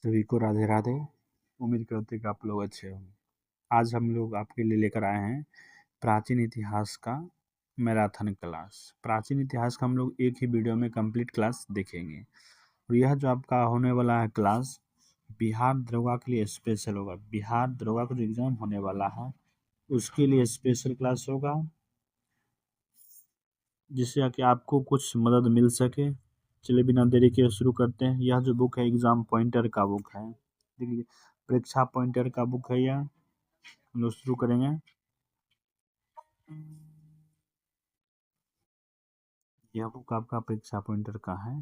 सभी को राधे राधे। उम्मीद करते कि आप लोग अच्छे होंगे। आज हम लोग आपके लिए लेकर आए हैं प्राचीन इतिहास का मैराथन क्लास। प्राचीन इतिहास का हम लोग एक ही वीडियो में कंप्लीट क्लास देखेंगे और यह जो आपका होने वाला है क्लास बिहार दरोगा के लिए स्पेशल होगा। बिहार दरोगा का जो एग्जाम होने वाला है उसके लिए स्पेशल क्लास होगा, जिससे कि आपको कुछ मदद मिल सके। चलिए बिना देरी के शुरू करते हैं। यह जो बुक है एग्जाम पॉइंटर का बुक है, देखिए परीक्षा पॉइंटर का बुक है। यह हम लोग शुरू करेंगे। यह बुक आपका परीक्षा पॉइंटर का है।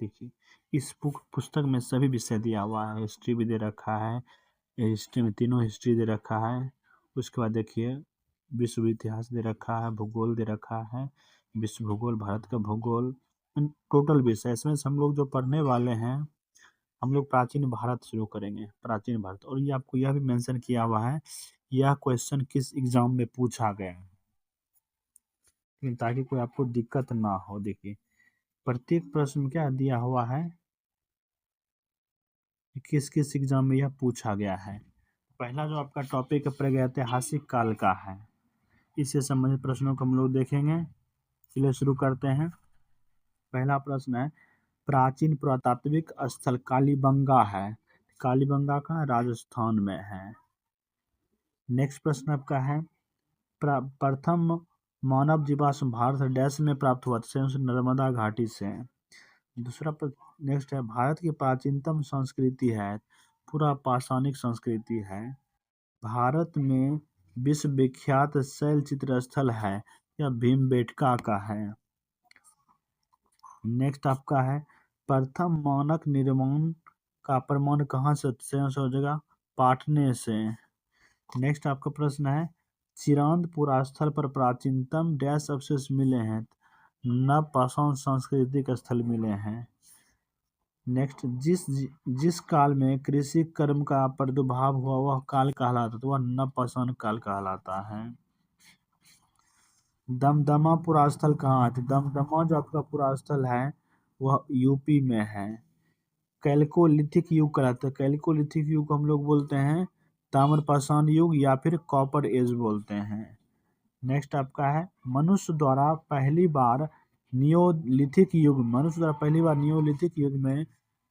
देखिए इस पुस्तक में सभी विषय दिया हुआ है। हिस्ट्री भी दे रखा है, हिस्ट्री में तीनों हिस्ट्री दे रखा है। उसके बाद देखिए विश्व इतिहास दे रखा है, भूगोल दे रखा है, विश्व भूगोल, भारत का भूगोल, टोटल विषय इसमें से हम लोग जो पढ़ने वाले हैं हम लोग प्राचीन भारत शुरू करेंगे। प्राचीन भारत, और ये आपको यह भी मेंशन किया हुआ है यह क्वेश्चन किस एग्जाम में पूछा गया है, ताकि कोई आपको दिक्कत ना हो। देखिए प्रत्येक प्रश्न में क्या दिया हुआ है, किस किस एग्जाम में यह पूछा गया है। पहला जो आपका टॉपिक पड़ गया ऐतिहासिक काल का है, इससे संबंधित प्रश्नों को हम लोग देखेंगे। चलिए शुरू करते हैं। पहला प्रश्न है प्राचीन पुरातात्विक स्थल कालीबंगा है। कालीबंगा का राजस्थान में है। नेक्स्ट प्रश्न आपका है प्रथम मानव जीवाश्म भारत डैश में प्राप्त हुआ, नर्मदा घाटी से। दूसरा नेक्स्ट है भारत की प्राचीनतम संस्कृति है, पूरा पाषाणिक संस्कृति है। भारत में विश्व विख्यात शैल चित्र स्थल है, यह भीमबेटका का है। नेक्स्ट आपका है प्रथम मानक निर्माण का प्रमाण कहाँ से हो जाएगा, पाटने से। नेक्स्ट आपका प्रश्न है चिरांदपुर स्थल पर प्राचीनतम डैश अवशेष मिले हैं, नवपाषाण सांस्कृतिक स्थल मिले हैं। नेक्स्ट जिस काल में कृषि कर्म का प्रादुर्भाव हुआ वह काल कहलाता है, वह नवपाषाण काल कहलाता है। दमदमा पुरास्थल कहाँ है, दमदमा जो आपका पुरास्थल है वह यूपी में है। कैल्कोलिथिक युग कहलाता है। कैल्कोलिथिक युग को हम लोग बोलते हैं ताम्रपाषाण युग या फिर कॉपर एज बोलते हैं। नेक्स्ट आपका है मनुष्य द्वारा पहली बार नियोलिथिक युग में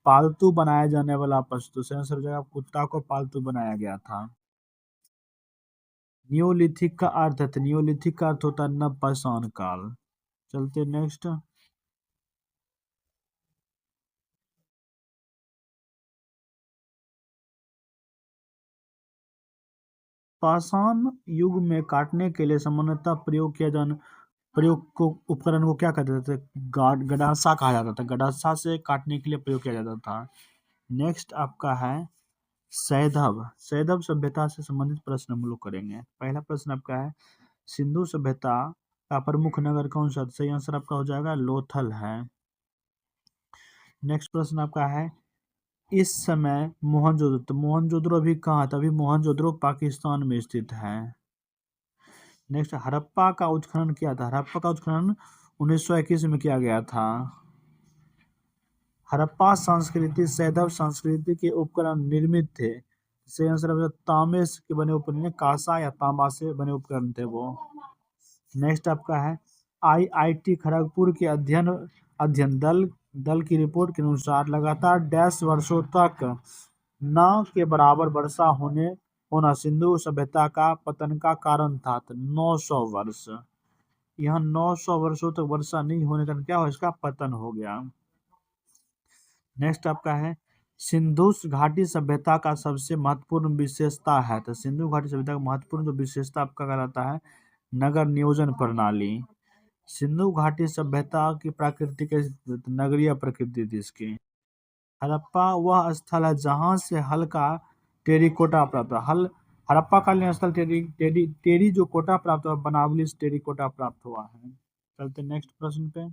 पालतू बनाया जाने वाला पशु, जगह कुत्ता को पालतू बनाया गया था। नियोलिथिक का अर्थ है, नियोलिथिक का अर्थ होता है नवपाषाण काल। चलते नेक्स्ट। पाषाण युग में काटने के लिए सामान्यतः प्रयोग उपकरण को क्या कहते थे, गडासा कहा जाता था। गडासा से काटने के लिए प्रयोग किया जाता था। नेक्स्ट आपका है सैंधव सभ्यता से संबंधित प्रश्न हम लोग करेंगे। पहला प्रश्न आपका है सिंधु सभ्यता का प्रमुख नगर कौन सा, सही आंसर आपका हो जाएगा लोथल है। नेक्स्ट प्रश्न आपका है इस समय मोहनजोदड़ो अभी कहाँ था, अभी मोहनजोदड़ो पाकिस्तान में स्थित है। नेक्स्ट हड़प्पा का उत्खनन किया था, हड़प्पा का उत्खनन 1921 में किया गया था। हड़प्पा संस्कृति सैंधव संस्कृति के उपकरण निर्मित थे, सही आंसर तांबे के बने उपकरण, कांसा या तांबा से बने उपकरण थे वो। नेक्स्ट आपका है आईआईटी खड़गपुर के अध्ययन दल की रिपोर्ट के अनुसार लगातार डैश वर्षों तक न के बराबर वर्षा होना सिंधु सभ्यता का पतन का कारण था। 900 वर्ष, यहाँ 900 वर्षों तक वर्षा नहीं होने का क्या हो, इसका पतन हो गया। नेक्स्ट आपका है सिंधु घाटी सभ्यता का सबसे महत्वपूर्ण विशेषता है, तो सिंधु घाटी सभ्यता का महत्वपूर्ण जो विशेषता आपका कहलाता है नगर नियोजन प्रणाली। सिंधु घाटी सभ्यता की प्राकृतिक नगरीय प्रकृति थी इसकी। हड़प्पा वह स्थल है जहां से हल्का टेरिकोटा प्राप्त हुआ। हड़प्पा कालीन स्थल टेरी जो कोटा प्राप्त हुआ, बनावली से टेरिकोटा प्राप्त हुआ है। चलते नेक्स्ट प्रश्न पे।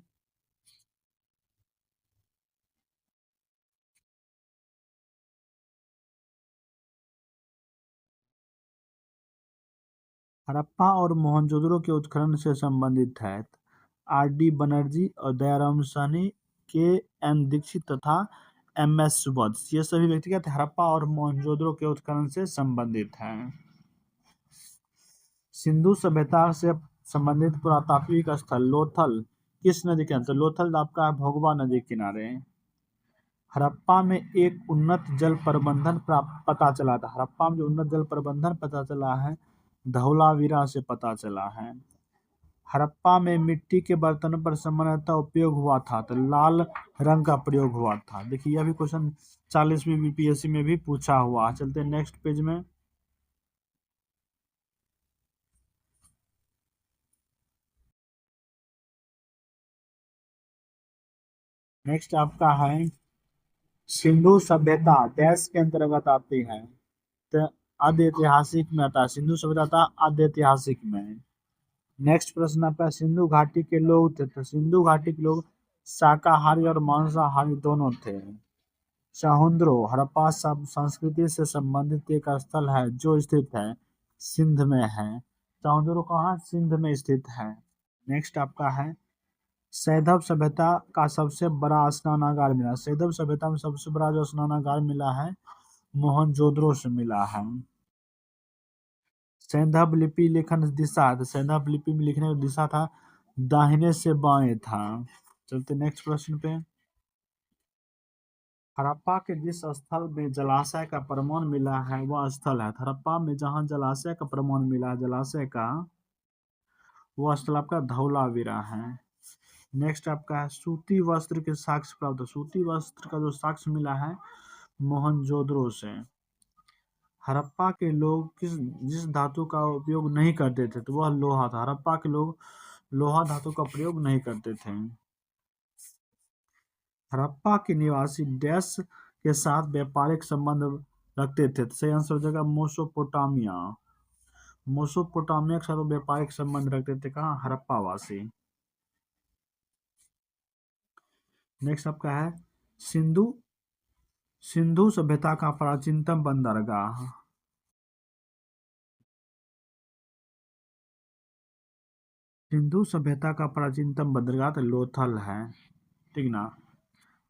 हड़प्पा और मोहनजोदड़ो के उत्खनन से संबंधित है आर डी बनर्जी और दयाराम साहनी, के एन दीक्षित तथा MS सुबोध, ये सभी व्यक्तिगत हड़प्पा और मोहनजोदड़ो के उत्खनन से संबंधित हैं। सिंधु सभ्यता से संबंधित पुरातात्विक स्थल लोथल किस नदी के अंतर? लोथल आपका है भोगवा नदी किनारे। हड़प्पा में एक उन्नत जल प्रबंधन पता चला था। हड़प्पा में जो उन्नत जल प्रबंधन पता चला है धौलावीरा से पता चला है। हड़प्पा में मिट्टी के बर्तनों पर सामान्यतः उपयोग हुआ था तो लाल रंग का प्रयोग हुआ था। देखिए यह भी क्वेश्चन 40वीं बीपीएससी में भी पूछा हुआ। चलते हैं नेक्स्ट पेज में। नेक्स्ट आपका है सिंधु सभ्यता डैश के अंतर्गत आती है तो आद्य ऐतिहासिक में आता है। सिंधु सभ्यता आद्य ऐतिहासिक में। नेक्स्ट प्रश्न आपका सिंधु घाटी के लोग थे तो सिंधु घाटी के लोग शाकाहारी और मांसाहारी दोनों थे। समुद्रो हड़प्पा संस्कृति से संबंधित एक स्थल है जो स्थित है सिंध में है। समुद्रो कहाँ? सिंध में स्थित है। नेक्स्ट आपका है सैंधव सभ्यता का सबसे बड़ा स्नानागार मिला। सैंधव सभ्यता में सबसे बड़ा जो स्नानागार मिला है मोहनजोदड़ो से मिला है। सैंधव लिपि लेखन दिशा, तो सैंधव लिपि में लिखने का दिशा था दाहिने से बाएं था। चलते नेक्स्ट प्रश्न पे। हड़प्पा के जिस स्थल में जलाशय का प्रमाण मिला है वह स्थल है। हड़प्पा में जहाँ जलाशय का प्रमाण मिला है जलाशय का वह स्थल आपका धौलावीरा है। नेक्स्ट आपका है सूती वस्त्र के साक्ष्य प्राप्त। सूती वस्त्र का जो साक्ष्य मिला है मोहनजोदड़ो से। हड़प्पा के लोग जिस धातु का उपयोग नहीं करते थे तो वह लोहा था। हड़प्पा के लोग लोहा धातु का प्रयोग नहीं करते थे। हड़प्पा के निवासी डैश के साथ व्यापारिक संबंध रखते थे। सही आंसर हो जाएगा मेसोपोटामिया। मेसोपोटामिया के साथ व्यापारिक संबंध रखते थे कहाँ? हड़प्पा वासी। नेक्स्ट आपका है सिंधु सभ्यता का प्राचीनतम बंदरगाह। सिंधु सभ्यता का प्राचीनतम बंदरगाह तो लोथल है, ठीक ना।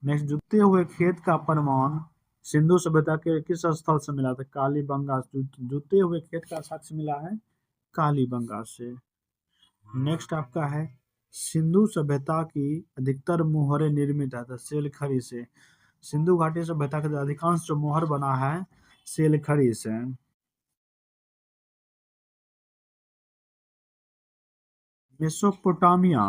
नेक्स्ट जुते हुए खेत का प्रमाण सिंधु सभ्यता के किस स्थल से मिला था? कालीबंगा। जुते हुए खेत का साक्ष्य मिला है कालीबंगा से। नेक्स्ट आपका है सिंधु सभ्यता की अधिकतर मोहरें निर्मित है तो सेलखड़ी से। सिंधु घाटी सभ्यता का अधिकांश जो मोहर बना है सेलखड़ी से। मेसोपोटामिया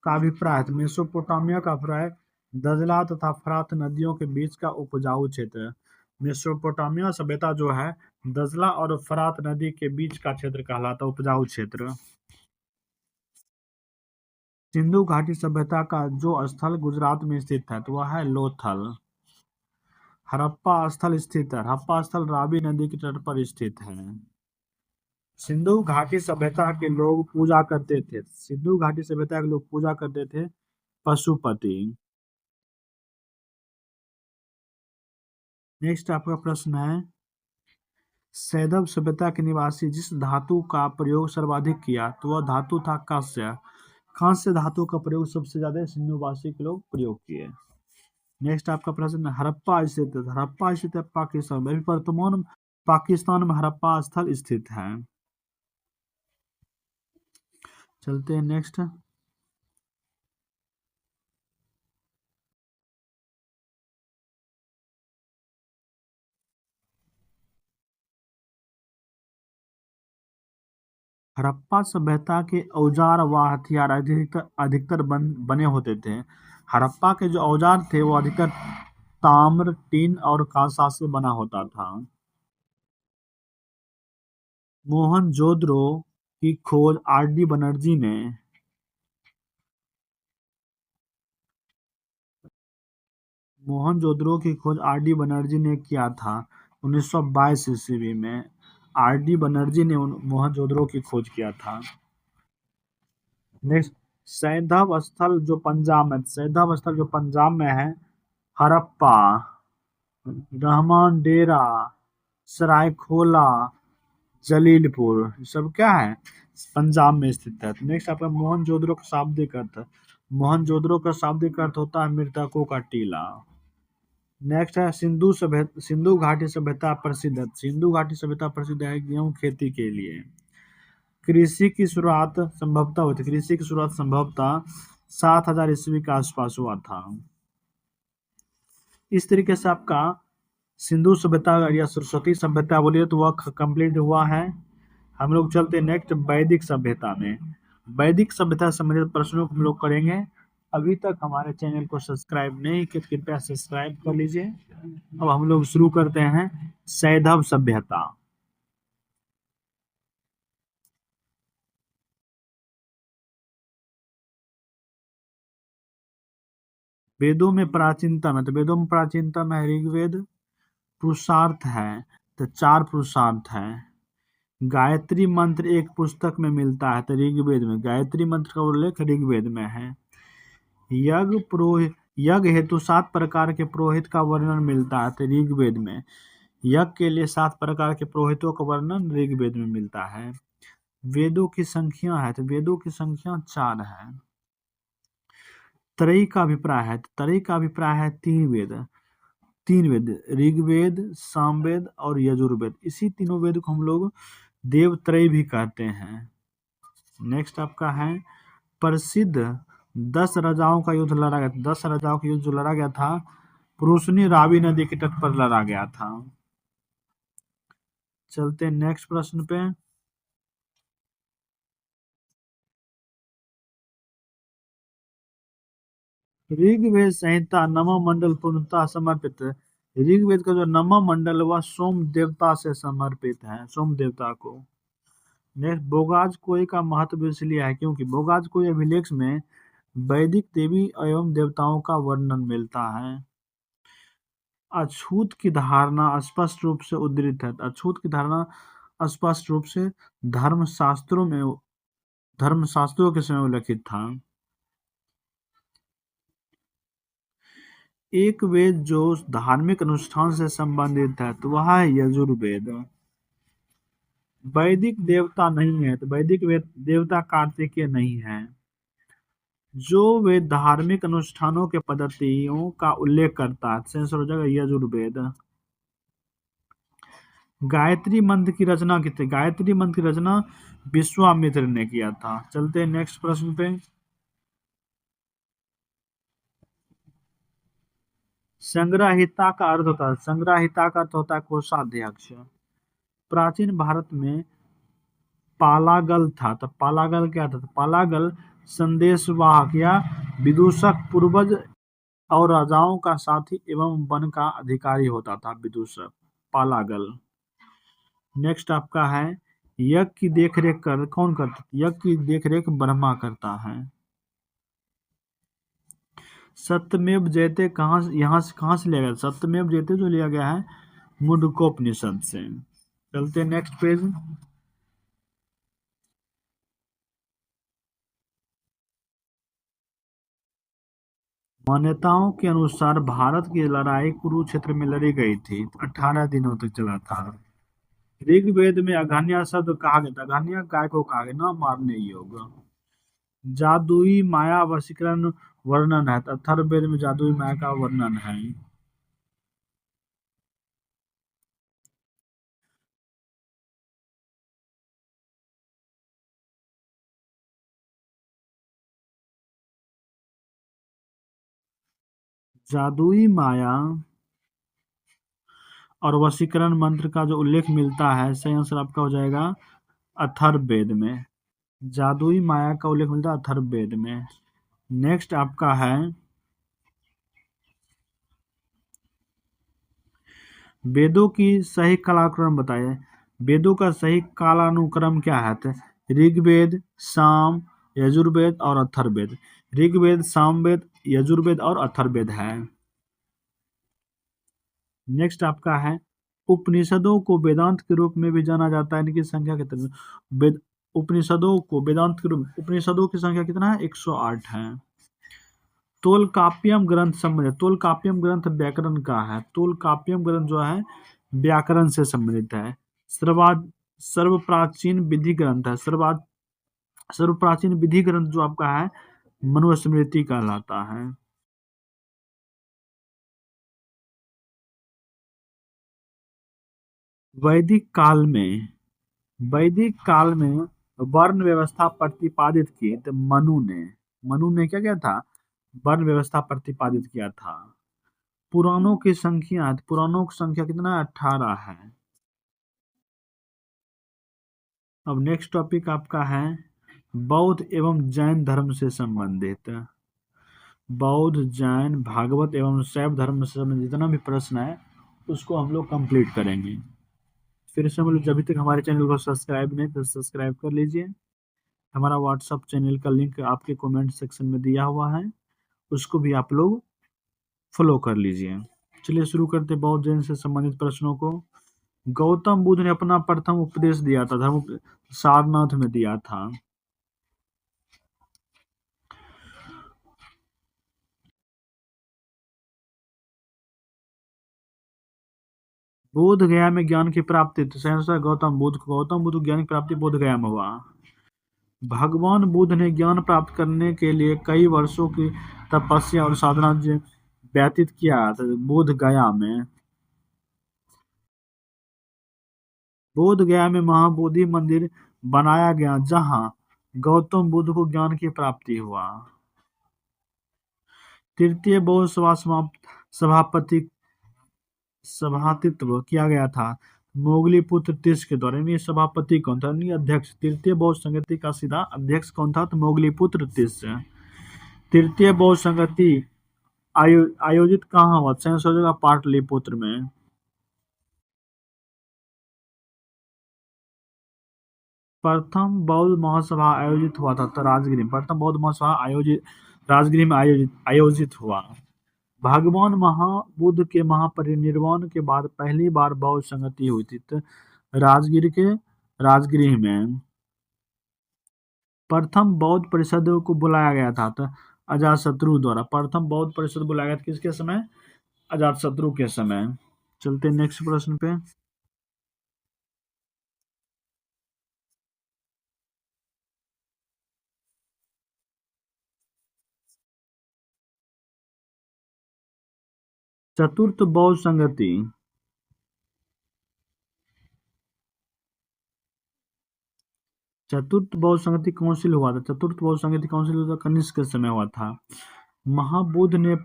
का अभिप्राय मेसोपोटामिया का अभिप्राय दजला तथा फरात नदियों के बीच का उपजाऊ क्षेत्र। मेसोपोटामिया सभ्यता जो है दजला और फरात नदी के बीच का क्षेत्र कहलाता है उपजाऊ क्षेत्र। सिंधु घाटी सभ्यता का जो स्थल गुजरात में स्थित है तो वह है लोथल। हड़प्पा स्थल स्थित है। हड़प्पा स्थल रावी नदी के तट पर स्थित है। सिंधु घाटी सभ्यता के लोग पूजा करते थे। सिंधु घाटी सभ्यता के लोग पूजा करते थे पशुपति। नेक्स्ट आपका प्रश्न है सैंधव सभ्यता के निवासी जिस धातु का प्रयोग सर्वाधिक किया तो वह धातु था कांस्य। कांस्य धातु का प्रयोग सबसे ज्यादा सिंधुवासी के लोग प्रयोग किए। नेक्स्ट आपका प्रश्न हड़प्पा स्थित है। हड़प्पा स्थित है पाकिस्तान में। वर्तमान पाकिस्तान में हड़प्पा स्थल स्थित है। चलते हैं नेक्स्ट। हड़प्पा सभ्यता के औजार व हथियार अधिकतर बने होते थे। हड़प्पा के जो औजार थे वो अधिकतर ताम्र टीन और कांसा से बना होता था। मोहनजोदड़ो की खोज आर.डी. बनर्जी ने मोहनजोदड़ो की खोज आर.डी. बनर्जी ने किया था 1922 ईस्वी में। आर.डी. बनर्जी ने मोहनजोदड़ो की खोज किया था। नेक्स्ट सैंधव स्थल जो पंजाब में, सैंधव स्थल जो पंजाब में है हड़प्पा, रहमान डेरा, सरायखोला, जलीलपुर सब क्या है पंजाब में स्थित है। नेक्स्ट आपका मोहनजोदड़ो का शाब्दिक अर्थ। मोहनजोदड़ो का शाब्दिक अर्थ होता है मृतकों का टीला। नेक्स्ट है सिंधु घाटी सभ्यता प्रसिद्ध है। सिंधु घाटी सभ्यता प्रसिद्ध है गेहूं खेती के लिए। कृषि की शुरुआत संभवतः हुई थी। कृषि की शुरुआत संभवतः 7000 ईस्वी के आसपास हुआ था। इस तरीके से आपका सिंधु सभ्यता या सरस्वती सभ्यता बोलिए तो वह कंप्लीट हुआ है। हम लोग चलते नेक्स्ट वैदिक सभ्यता में। वैदिक सभ्यता से संबंधित प्रश्नों को हम लोग करेंगे। अभी तक हमारे चैनल को सब्सक्राइब नहीं किए तो कृपया सब्सक्राइब कर लीजिए। अब हम लोग शुरू करते हैं सैंधव सभ्यता। वेदों में प्राचीनतम है तो वेदों में प्राचीनतम है ऋग्वेद। पुरुषार्थ है तो 4 पुरुषार्थ है। गायत्री मंत्र एक पुस्तक में मिलता है तो ऋग्वेद में। गायत्री मंत्र का उल्लेख ऋग्वेद में है। यज्ञ पुरोहित यज्ञ हेतु 7 प्रकार के पुरोहित का वर्णन मिलता है तो ऋग्वेद में। यज्ञ के लिए 7 प्रकार के पुरोहितों का वर्णन ऋग्वेद में मिलता है। वेदों की संख्या है तो वेदों की संख्या 4 है। त्रयी का अभिप्राय है तो त्रयी का अभिप्राय है 3 वेद ऋग्वेद सामवेद और यजुर्वेद। इसी तीनों वेद को हम लोग देवत्रय भी कहते हैं। नेक्स्ट आपका है प्रसिद्ध 10 राजाओं का युद्ध लड़ा गया। 10 राजाओं का युद्ध जो लड़ा गया था पुरुषनी रावी नदी के तट पर लड़ा गया था। चलते हैं नेक्स्ट प्रश्न पे। ऋग्वेद संहिता नवम मंडल पूर्णतः समर्पित है। ऋग्वेद का जो नवम मंडल वह सोम देवता से समर्पित है, सोम देवता को। नेक्स्ट बोगाज कोई का महत्व इसलिए है क्योंकि बोगाज कोई अभिलेख में वैदिक देवी एवं देवताओं का वर्णन मिलता है। अछूत की धारणा स्पष्ट रूप से उद्धृत है। अछूत की धारणा स्पष्ट रूप से धर्मशास्त्रों के समय उल्लेखित था। एक वेद जो धार्मिक अनुष्ठान से संबंधित है तो वह है यजुर्वेद। वैदिक देवता नहीं है तो वैदिक वेद देवता कार्तिकेय नहीं है। जो वे धार्मिक अनुष्ठानों के पद्धतियों का उल्लेख करता है सेंस हो जाएगा यजुर्वेद। गायत्री मंत्र की रचना की थी। गायत्री मंत्र की रचना विश्वामित्र ने किया था। चलते हैं नेक्स्ट प्रश्न पे। संग्रहिता का अर्थ होता है संग्रहिता का अर्थ होता है कोषाध्यक्ष। प्राचीन भारत में पालागल था तो पालागल क्या था तो पालागल संदेशवाहक या विदूषक पूर्वज और राजाओं का साथी एवं वन का अधिकारी होता था विदूषक पालागल। नेक्स्ट आपका है यज्ञ की देखरेख कर कौन करता है। यज्ञ की देखरेख ब्रह्मा करता है। सत्यमेव जयते कहाँ से लिया गया। सत्यमेव जयते जो लिया गया है मुंडकोपनिषद से। चलते नेक्स्ट पेज। मान्यताओं के अनुसार भारत की लड़ाई कुरुक्षेत्र में लड़ी गई थी। 18 दिनों तक चला था। ऋग्वेद में अघन्या शब्द कहा गया था। अघन्या काय को कहा गया न मारने योग्य। जादुई माया वशीकरण वर्णन है तो अथर्ववेद में जादुई माया का वर्णन है। जादुई माया और वशीकरण मंत्र का जो उल्लेख मिलता है सही आंसर आपका हो जाएगा अथर्ववेद में। जादुई माया का उल्लेख मिलता है अथर्ववेद में। नेक्स्ट आपका है वेदों की सही कालानुक्रम बताइए। वेदों का सही कालानुक्रम क्या है तो ऋग्वेद साम यजुर्वेद और अथर्ववेद। ऋग्वेद सामवेद यजुर्वेद और अथर्ववेद है। नेक्स्ट आपका है उपनिषदों को वेदांत के रूप में भी जाना जाता है। इनकी संख्या कितनी वेद उपनिषदों को वेदांत के रूप उपनिषदों की संख्या कितना है 108 है। तोलकाप्यम ग्रंथ संबंधित तोलकाप्यम ग्रंथ व्याकरण का है। तोलकाप्यम ग्रंथ जो है व्याकरण से संबंधित है। सर्वा सर्व प्राचीन विधि ग्रंथ है। सर्व प्राचीन विधि ग्रंथ जो आपका है मनुस्मृति कहलाता है। वैदिक काल में वैदिक काल में वर्ण व्यवस्था प्रतिपादित की तो मनु ने क्या किया था? वर्ण व्यवस्था प्रतिपादित किया था। पुराणों की संख्या कितना? 18 है। अब नेक्स्ट टॉपिक आपका है बौद्ध एवं जैन धर्म से संबंधित। बौद्ध, जैन, भागवत एवं शैव धर्म से संबंधित जितना भी प्रश्न है उसको हम लोग कंप्लीट करेंगे। फिर से हम लोग जब तक हमारे चैनल को सब्सक्राइब नहीं तो सब्सक्राइब कर लीजिए। हमारा व्हाट्सअप चैनल का लिंक आपके कमेंट सेक्शन में दिया हुआ है, उसको भी आप लोग फॉलो कर लीजिए। चलिए शुरू करते हैं बौद्ध जैन से संबंधित प्रश्नों को। गौतम बुद्ध ने अपना प्रथम उपदेश दिया था सारनाथ में दिया था। बोध गया में ज्ञान की प्राप्ति तो सहसा गौतम बुद्ध ज्ञान की प्राप्ति बोध गया में हुआ। भगवान बुद्ध ने ज्ञान प्राप्त करने के लिए कई वर्षों की तपस्या और साधना व्यतीत किया था बोध गया में। बोध गया में महाबोधि मंदिर बनाया गया जहां गौतम बुद्ध को ज्ञान की प्राप्ति हुआ। तृतीय बौद्ध सभा सभापतित्व किया गया था मोगली पुत्र तीस के द्वारा। यानी सभापति कौन था? यानी अध्यक्ष। तृतीय बौद्ध संगति का सीधा अध्यक्ष कौन था? तो मोगली पुत्र तीस। तृतीय बौद्ध संगति आयोजित कहाँ हुआ? संयोजक पाटलिपुत्र में। प्रथम बौद्ध महासभा आयोजित हुआ था तो राजगृह में। प्रथम बौद्ध महासभा राजगृह में आयोजित हुआ। भगवान महाबुद्ध के महापरिनिर्वाण के बाद पहली बार बौद्ध संगति हुई थी तो राजगृह में। प्रथम बौद्ध परिषद को बुलाया गया था तो अजातशत्रु द्वारा। प्रथम बौद्ध परिषद बुलाया गया था किसके समय? अजातशत्रु के समय। चलते नेक्स्ट प्रश्न पे। चतुर्थ बौद्ध संगति काउंसिल हुआ था। चतुर्थ बौद्ध संगति काउंसिल कनिष्क के समय हुआ था। महाबुद्ध ने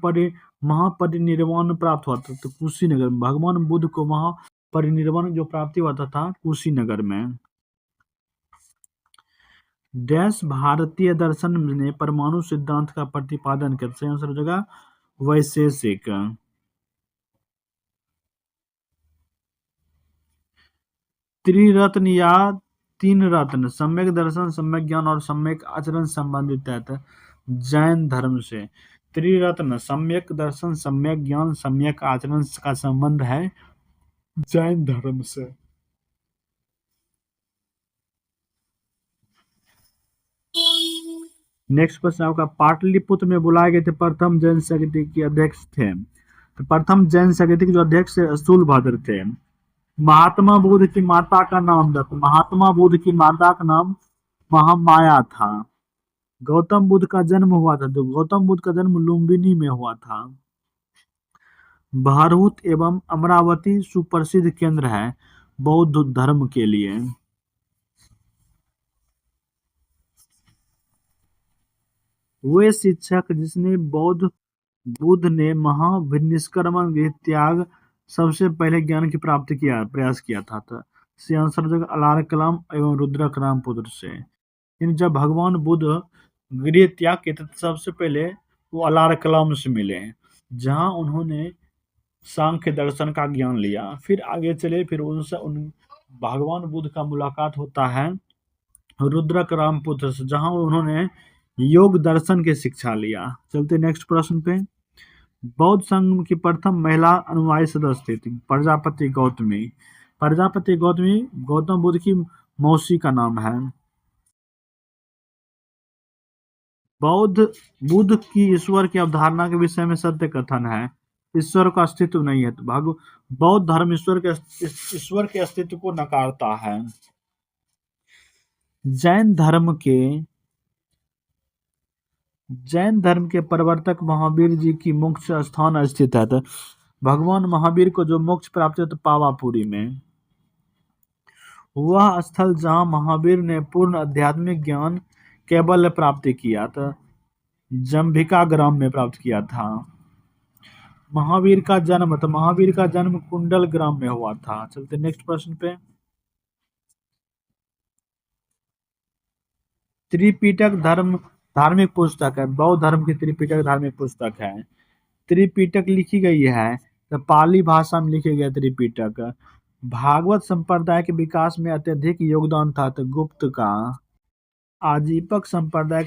महापरिनिर्वाण प्राप्त हुआ था तो कुशीनगर में। भगवान बुद्ध को महापरिनिर्वाण जो प्राप्ति हुआ था कुशीनगर में। डैश भारतीय दर्शन ने परमाणु सिद्धांत का प्रतिपादन किया? सही आंसर हो जाएगा वैशेषिक। त्रिरत्न या तीन रत्न सम्यक दर्शन, सम्यक ज्ञान और सम्यक आचरण संबंधित है जैन धर्म से। त्रिरत्न सम्यक दर्शन, सम्यक ज्ञान, सम्यक आचरण का संबंध है जैन धर्म से। नेक्स्ट क्वेश्चन आपका पाटलिपुत्र में बुलाए गए थे प्रथम जैन संगति के अध्यक्ष थे तो प्रथम जैन संगति के जो अध्यक्ष स्थूलभद्र थे। महात्मा बुद्ध की माता का नाम महात्मा बुद्ध की माता का नाम महामाया था। गौतम बुद्ध का जन्म हुआ था तो गौतम बुद्ध का जन्म लुम्बिनी में हुआ था। भारहूत एवं अमरावती सुप्रसिद्ध केंद्र है बौद्ध धर्म के लिए। वे शिक्षक जिसने बुद्ध ने महाभिनिष्क्रमण त्याग सबसे पहले ज्ञान की प्राप्ति किया प्रयास किया था तो आंसर अलार कलाम एवं रुद्रक राम पुत्र से। जब भगवान बुद्ध गृह त्याग किए थे सबसे पहले वो अलार कलाम से मिले जहां उन्होंने सांख्य दर्शन का ज्ञान लिया। फिर आगे चले फिर उनसे भगवान बुद्ध का मुलाकात होता है रुद्रक राम पुत्र से जहां उन्होंने योग दर्शन की शिक्षा लिया। चलते नेक्स्ट प्रश्न पे। बौद्ध संघ की प्रथम महिला अनुयायी सदस्य थी प्रजापति गौतमी। प्रजापति गौतमी गौतम बुद्ध की मौसी का नाम है। बुद्ध की ईश्वर की अवधारणा के विषय में सत्य कथन है ईश्वर का अस्तित्व नहीं है तो बौद्ध धर्म ईश्वर के अस्तित्व को नकारता है। जैन धर्म के प्रवर्तक महावीर जी की मोक्ष स्थान स्थित है तो भगवान महावीर को जो मोक्ष प्राप्त है तो पावापुरी में। वह स्थल जहाँ महावीर ने पूर्ण आध्यात्मिक ज्ञान केवल प्राप्ति किया था, जम्भिका ग्राम में प्राप्त किया था। महावीर का जन्म, तो महावीर का जन्म कुंडल ग्राम में हुआ था। चलते नेक्स्ट प्रश्न पे। त्रिपिटक धर्म धार्मिक पुस्तक है, बौद्ध धर्म की त्रिपिटक धार्मिक पुस्तक है। त्रिपिटक लिखी गई है तो पाली भाषा में लिखी गई त्रिपिटक। भागवत संप्रदाय के विकास में अत्यधिक योगदान था तो गुप्त का। आजीवक संप्रदाय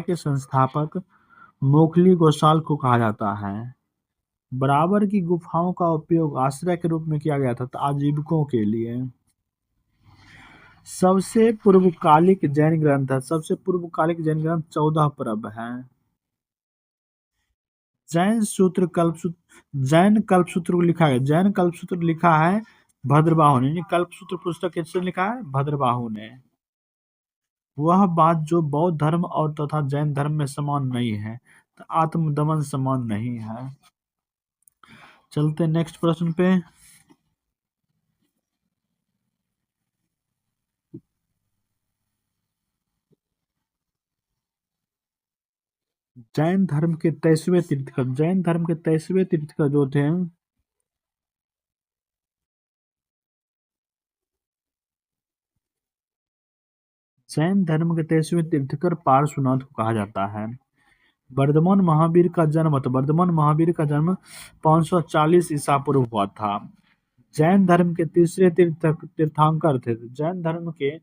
के संस्थापक मोखली गोसाल को कहा जाता है। बराबर की गुफाओं का उपयोग आश्रय के रूप में किया गया था तो आजीविकों के लिए। सबसे पूर्वकालिक जैन ग्रंथ है, सबसे पूर्वकालिक जैन ग्रंथ 14 परब है। जैन कल्पसूत्र को लिखा है, जैन कल्पसूत्र लिखा है भद्रबाहु ने। कल्पसूत्र पुस्तक किसने लिखा है? भद्रबाहु ने। वह बात जो बौद्ध धर्म और तथा जैन धर्म में समान नहीं है तो आत्मदमन समान नहीं है। चलते नेक्स्ट प्रश्न पे। जैन धर्म के 23वें तीर्थकर, जैन धर्म के 23वें तीर्थकर जो थे जैन धर्म के 23वें तीर्थकर पार्श्वनाथ को कहा जाता है। वर्धमान महावीर का जन्म, तो वर्धमान महावीर का जन्म 540 ईसा पूर्व हुआ था। जैन धर्म के तीसरे तीर्थंकर थे, जैन धर्म के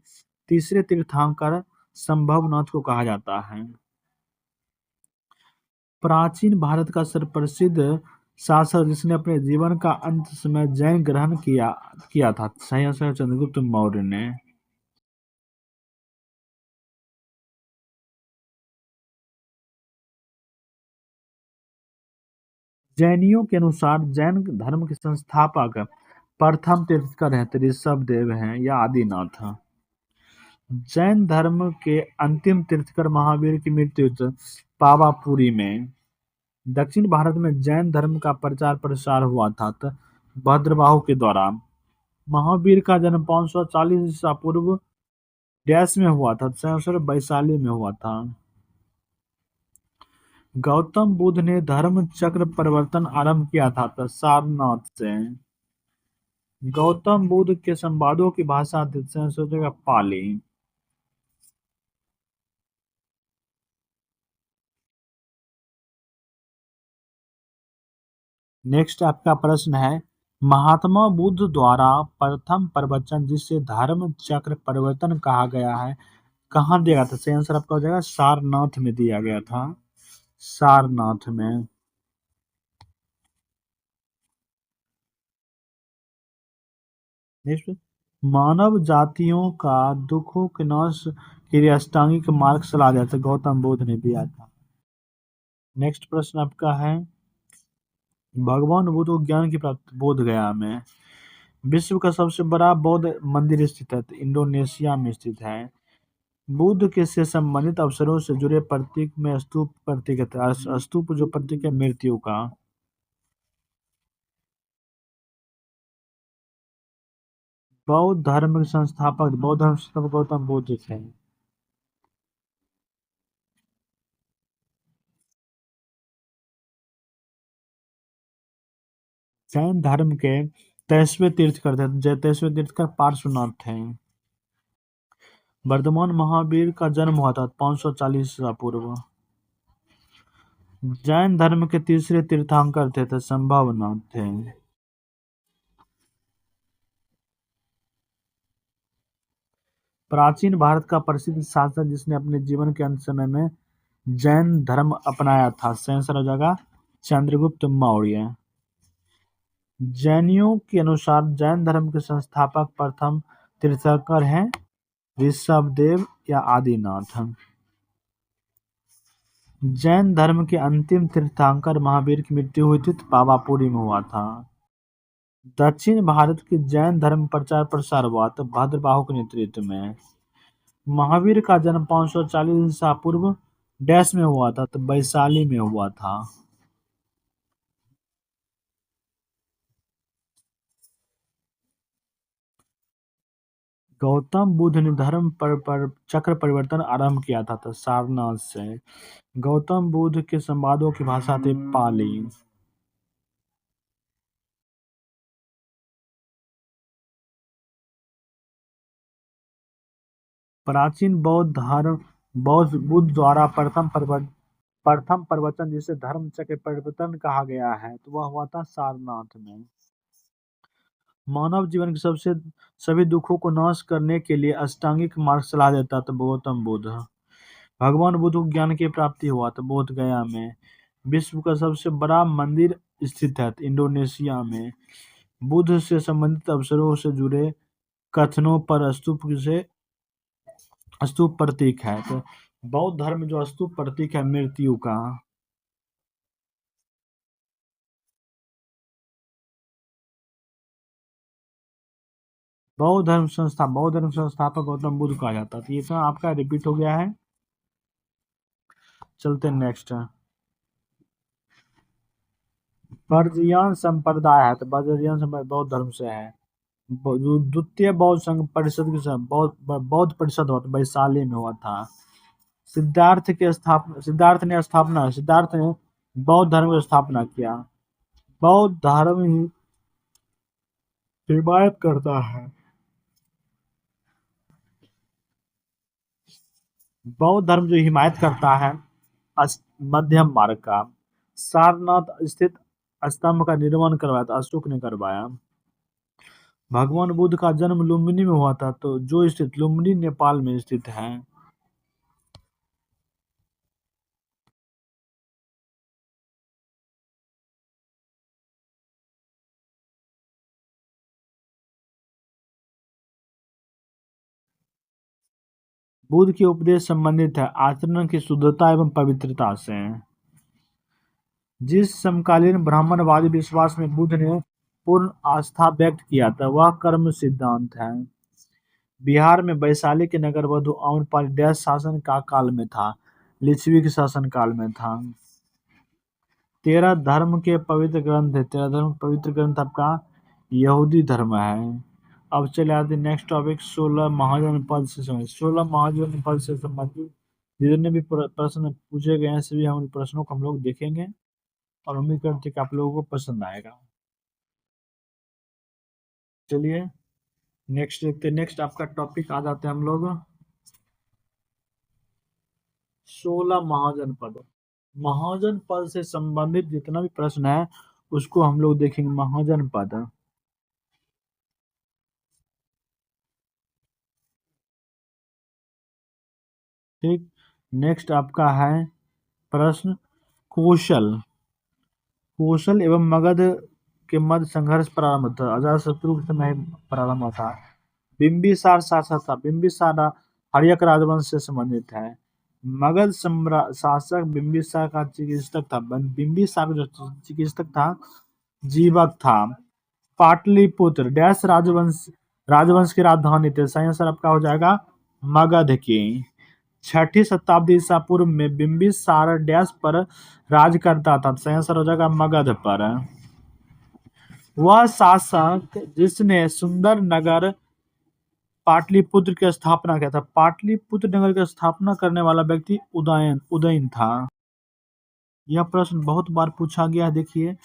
तीसरे तीर्थंकर संभवनाथ को कहा जाता है। प्राचीन भारत का सर्वप्रसिद्ध शासक जिसने अपने जीवन का अंत समय जैन ग्रहण किया था, सही आंसर चंद्रगुप्त मौर्य ने। जैनियों के अनुसार जैन धर्म के संस्थापक प्रथम तीर्थंकर हैं, ऋषभ देव हैं या आदिनाथ। जैन धर्म के अंतिम तीर्थंकर महावीर की मृत्यु पावापुरी में। दक्षिण भारत में जैन धर्म का प्रचार प्रसार हुआ था भद्रबाहु के द्वारा। महावीर का जन्म 540 ईसा पूर्व डैश में हुआ था, वैशाली में हुआ था। गौतम बुद्ध ने धर्म चक्र परिवर्तन आरंभ किया था सारनाथ से। गौतम बुद्ध के संवादों की भाषा थी संस्कृत का पाली। नेक्स्ट आपका प्रश्न है, महात्मा बुद्ध द्वारा प्रथम प्रवचन जिसे धर्म चक्र परिवर्तन कहा गया है कहाँ दिया गया था? सही आंसर आपका हो जाएगा सारनाथ में दिया गया था, सारनाथ में। नेक्स्ट, मानव जातियों का दुखों के नाश के लिए अष्टांगिक मार्ग सलाह दिया था, गौतम बुद्ध ने दिया था। नेक्स्ट प्रश्न आपका है, भगवान बुद्ध को ज्ञान की प्राप्ति बोध गया में। विश्व का सबसे बड़ा बौद्ध मंदिर स्थित है, इंडोनेशिया में स्थित है। बुद्ध के से संबंधित अवसरों से जुड़े प्रतीक में स्तूप प्रतीक है, स्तूप जो प्रतीक है मृत्यु का। बौद्ध धर्म के संस्थापक गौतम बुद्ध थे। जैन धर्म के 23वें तीर्थकर थे, 23वें तीर्थकर पार्श्वनाथ थे। वर्धमान महावीर का जन्म हुआ था 540 ईसा पूर्व। जैन धर्म के तीसरे तीर्थंकर थे संभवनाथ थे। प्राचीन भारत का प्रसिद्ध शासक जिसने अपने जीवन के अंत समय में जैन धर्म अपनाया था, सेंसर जगह चंद्रगुप्त मौर्य। जैनियों के अनुसार जैन धर्म के संस्थापक प्रथम तीर्थंकर हैं ऋषभदेव या आदिनाथ। जैन धर्म के अंतिम तीर्थंकर महावीर की मृत्यु हुई थी पावापुरी में हुआ था। दक्षिण भारत के जैन धर्म प्रचार प्रसार हुआ तो भद्रबाहु के नेतृत्व में। महावीर का जन्म 540 ईसा पूर्व डैश में हुआ था तो वैशाली में हुआ था। गौतम बुद्ध ने धर्म पर चक्र परिवर्तन आरंभ किया था तो सारनाथ से। गौतम बुद्ध के संवादों की भाषा थी पाली। प्राचीन बौद्ध धर्म बौद्ध बुद्ध द्वारा प्रथम प्रवचन जिसे धर्म चक्र परिवर्तन कहा गया है तो वह हुआ था सारनाथ में। मानव जीवन के सभी दुखों को नाश करने के लिए अष्टांगिक मार्ग सलाह देता था गौतम बुद्ध। भगवान बुद्ध को ज्ञान की प्राप्ति हुआ था बोध गया में। विश्व का सबसे बड़ा मंदिर स्थित है इंडोनेशिया में। बुद्ध से संबंधित अवसरों से जुड़े कथनों पर स्तूप प्रतीक है तो बौद्ध धर्म में जो स्तूप प्रतीक है मृत्यु का। बौद्ध धर्म संस्थापक गौतम बुद्ध कहा जाता है तो ये सब आपका रिपीट हो गया है। चलते नेक्स्ट। बर्जियान संप्रदाय है तो बर्जियान संप्रदाय बौद्ध धर्म से है। द्वितीय बौद्ध संघ परिषद के बौद्ध परिषद हुआ था वैशाली में हुआ था। सिद्धार्थ ने बौद्ध धर्म की स्थापना किया। बौद्ध धर्म ही हिमायत करता है। बौद्ध धर्म जो हिमायत करता है मध्यम मार्ग का। सारनाथ स्थित स्तंभ का निर्माण करवाया था अशोक ने करवाया। भगवान बुद्ध का जन्म लुम्बिनी में हुआ था तो जो स्थित लुम्बिनी नेपाल में स्थित है। बुद्ध के उपदेश संबंधित है आचरण की शुद्धता एवं पवित्रता से। जिस समकालीन ब्राह्मणवादी विश्वास में बुद्ध ने पूर्ण आस्था व्यक्त किया था वह कर्म सिद्धांत है। बिहार में वैशाली के नगर वधु आम्रपाली डैश शासन का काल में था लिच्छवी के शासन काल में था। 13 धर्म के पवित्र ग्रंथ है। 13 धर्म पवित्र ग्रंथ आपका यहूदी धर्म है। अब चले आते नेक्स्ट टॉपिक 16 महाजन पद से संबंधित। 16 महाजन पद से संबंधित जितने भी प्रश्न पूछे गए हैं सभी हम प्रश्नों को हम लोग देखेंगे और उम्मीद करते हैं कि आप लोगों को पसंद आएगा। चलिए नेक्स्ट देखते हैं। नेक्स्ट आपका टॉपिक आ जाते हैं हम लोग 16 महाजन पद। महाजन पद से संबंधित जितना भी प्रश्न है उसको हम लोग देखेंगे महाजन पद। ठीक। नेक्स्ट आपका है प्रश्न कौशल एवं मगध के मध्य संघर्ष प्रारंभ होता अजातशत्रु के समय प्रारंभ होता। बिंबिसार शासक था। बिंबिसार हर्यक राजवंश से संबंधित है। मगध शासक बिंबिसार का चिकित्सक था। बिंबिसार जो चिकित्सक था जीवक था। पाटलिपुत्र डैश राजवंश की राजधानी थे। सही आंसर आपका हो जाएगा मगध की। 6ठी शताब्दी ईसा पूर्व में बिंबिसार डैश पर राज करता था। सही आंसर हो जाएगा मगध पर। वह शासक जिसने सुंदर नगर पाटलिपुत्र की स्थापना किया था। पाटलिपुत्र नगर की स्थापना करने वाला व्यक्ति उदयन था। यह प्रश्न बहुत बार पूछा गया है। देखिए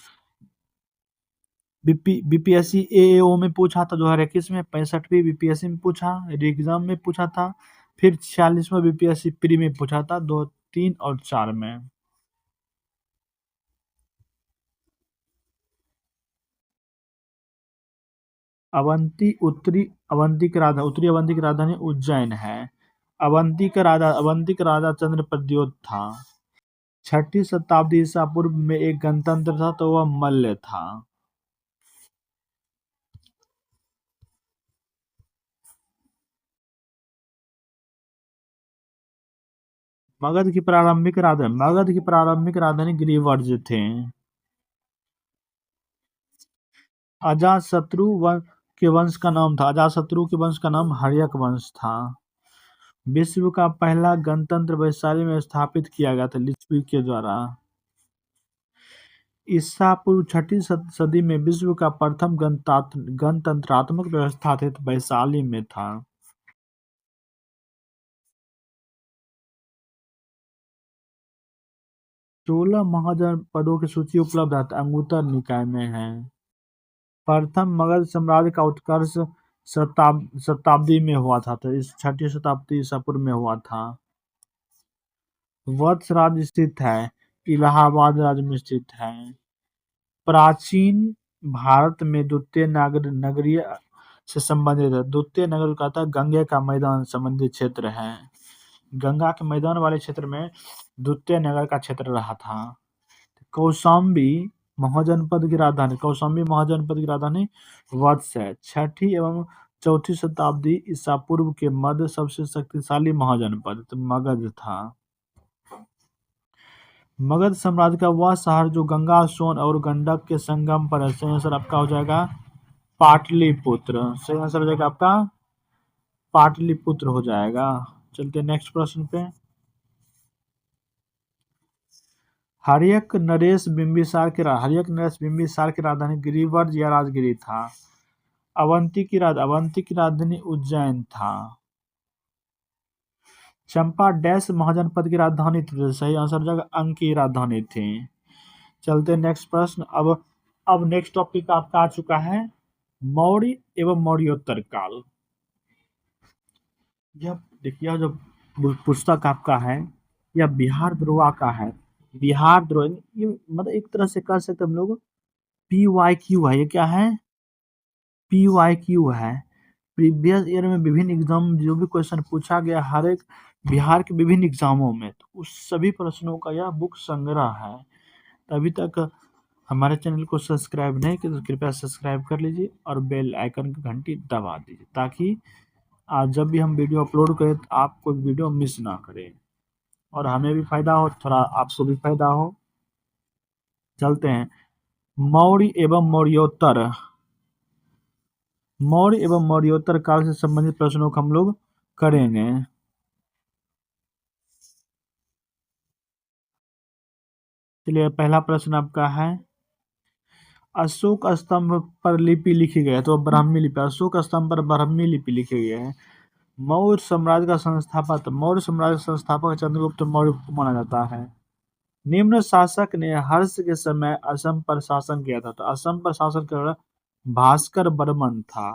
बीपीएससी एएओ में पूछा था 2021 में। 65वीं बीपीएससी में पूछा एग्जाम में पूछा था। फिर 46वां बीपीएससी प्री में पूछा था 2, 3 और 4 में। उत्तरी अवंती की राजधानी उज्जैन है। अवंती का राजा चंद्र प्रद्योत था। 6ठी शताब्दी ईसा पूर्व में एक गणतंत्र था तो वह मल्ल था। मगध की प्रारंभिक राजधानी गिरिवर्ज थे। अजातशत्रु के वंश का नाम हर्यक वंश था। विश्व का पहला गणतंत्र वैशाली में स्थापित किया गया था लिच्छवी के द्वारा। ईसा पूर्व 6ठी सदी में विश्व का प्रथम गणतंत्रात्मक व्यवस्था थे तो वैशाली में था। 16 महाजनपदों की सूची उपलब्ध है, अंगुत्तर निकाय में है। प्रथम मगध साम्राज्य का उत्कर्ष शताब्दी में हुआ था, तो इस 6ठी शताब्दी ईसा पूर्व में हुआ था। वत्स राज्य स्थित है, इलाहाबाद राज्य में स्थित है। प्राचीन भारत में द्वितीय नगरीय से संबंधित है। द्वितीय नगर कहता है गंगे का मैदान संबंधित क्षेत्र है। गंगा के मैदान वाले क्षेत्र में द्वितीय नगर का क्षेत्र रहा था। कौशाम्बी कौशाम्बी महाजनपद की राजधानी वत्स है। 6ठी एवं 4ठी शताब्दी ईसा पूर्व के मध्य सबसे शक्तिशाली महाजनपद तो मगध था। मगध साम्राज्य का वह शहर जो गंगा, सोन और गंडक के संगम पर है। सही आंसर आपका हो जाएगा पाटलिपुत्र। सही आंसर हो जाएगा आपका पाटलिपुत्र हो जाएगा। चलते नेक्स्ट प्रश्न पे। हर्यक नरेश बिंबिसार की राजधानी गिरिवर्ज या राजगिरी था। अवंती की राजधानी उज्जैन था। चंपा डैश महाजनपद की राजधानी थी, तो सही आंसर हो जाएगा अंक की राजधानी थी। चलते नेक्स्ट प्रश्न। अब नेक्स्ट टॉपिक आपका आ चुका है मौर्य एवं मौर्योत्तर काल। यह देखिए जो पुस्तक आपका है यह बिहार द्रोह का है। बिहार द्रोह ये मतलब एक तरह से कर सकते हम लोग PYQ है। ये क्या है? PYQ है। प्रीवियस ईयर में विभिन्न एग्जाम जो भी क्वेश्चन पूछा गया हर एक बिहार के विभिन्न एग्जामों में, तो उस सभी प्रश्नों का यह बुक संग्रह है। अभी तक हमारे चैनल को सब्सक्राइब नहीं किया तो कृपया सब्सक्राइब कर लीजिए और बेल आइकन की घंटी दबा दीजिए, ताकि आज जब भी हम वीडियो अपलोड करें तो आप कोई वीडियो मिस ना करें और हमें भी फायदा हो, थोड़ा आपको भी फायदा हो। चलते हैं मौर्य एवं मौर्योत्तर काल से संबंधित प्रश्नों को हम लोग करेंगे। चलिए पहला प्रश्न आपका है अशोक स्तंभ पर लिपि लिखी गई है, तो ब्राह्मी लिपि। अशोक स्तंभ पर ब्राह्मी लिपि लिखी गई है। मौर्य साम्राज्य का संस्थापक चंद्रगुप्त मौर्य को माना जाता है। निम्न शासक ने हर्ष के समय असम पर शासन किया था, तो असम पर शासन कर भास्कर बर्मन था।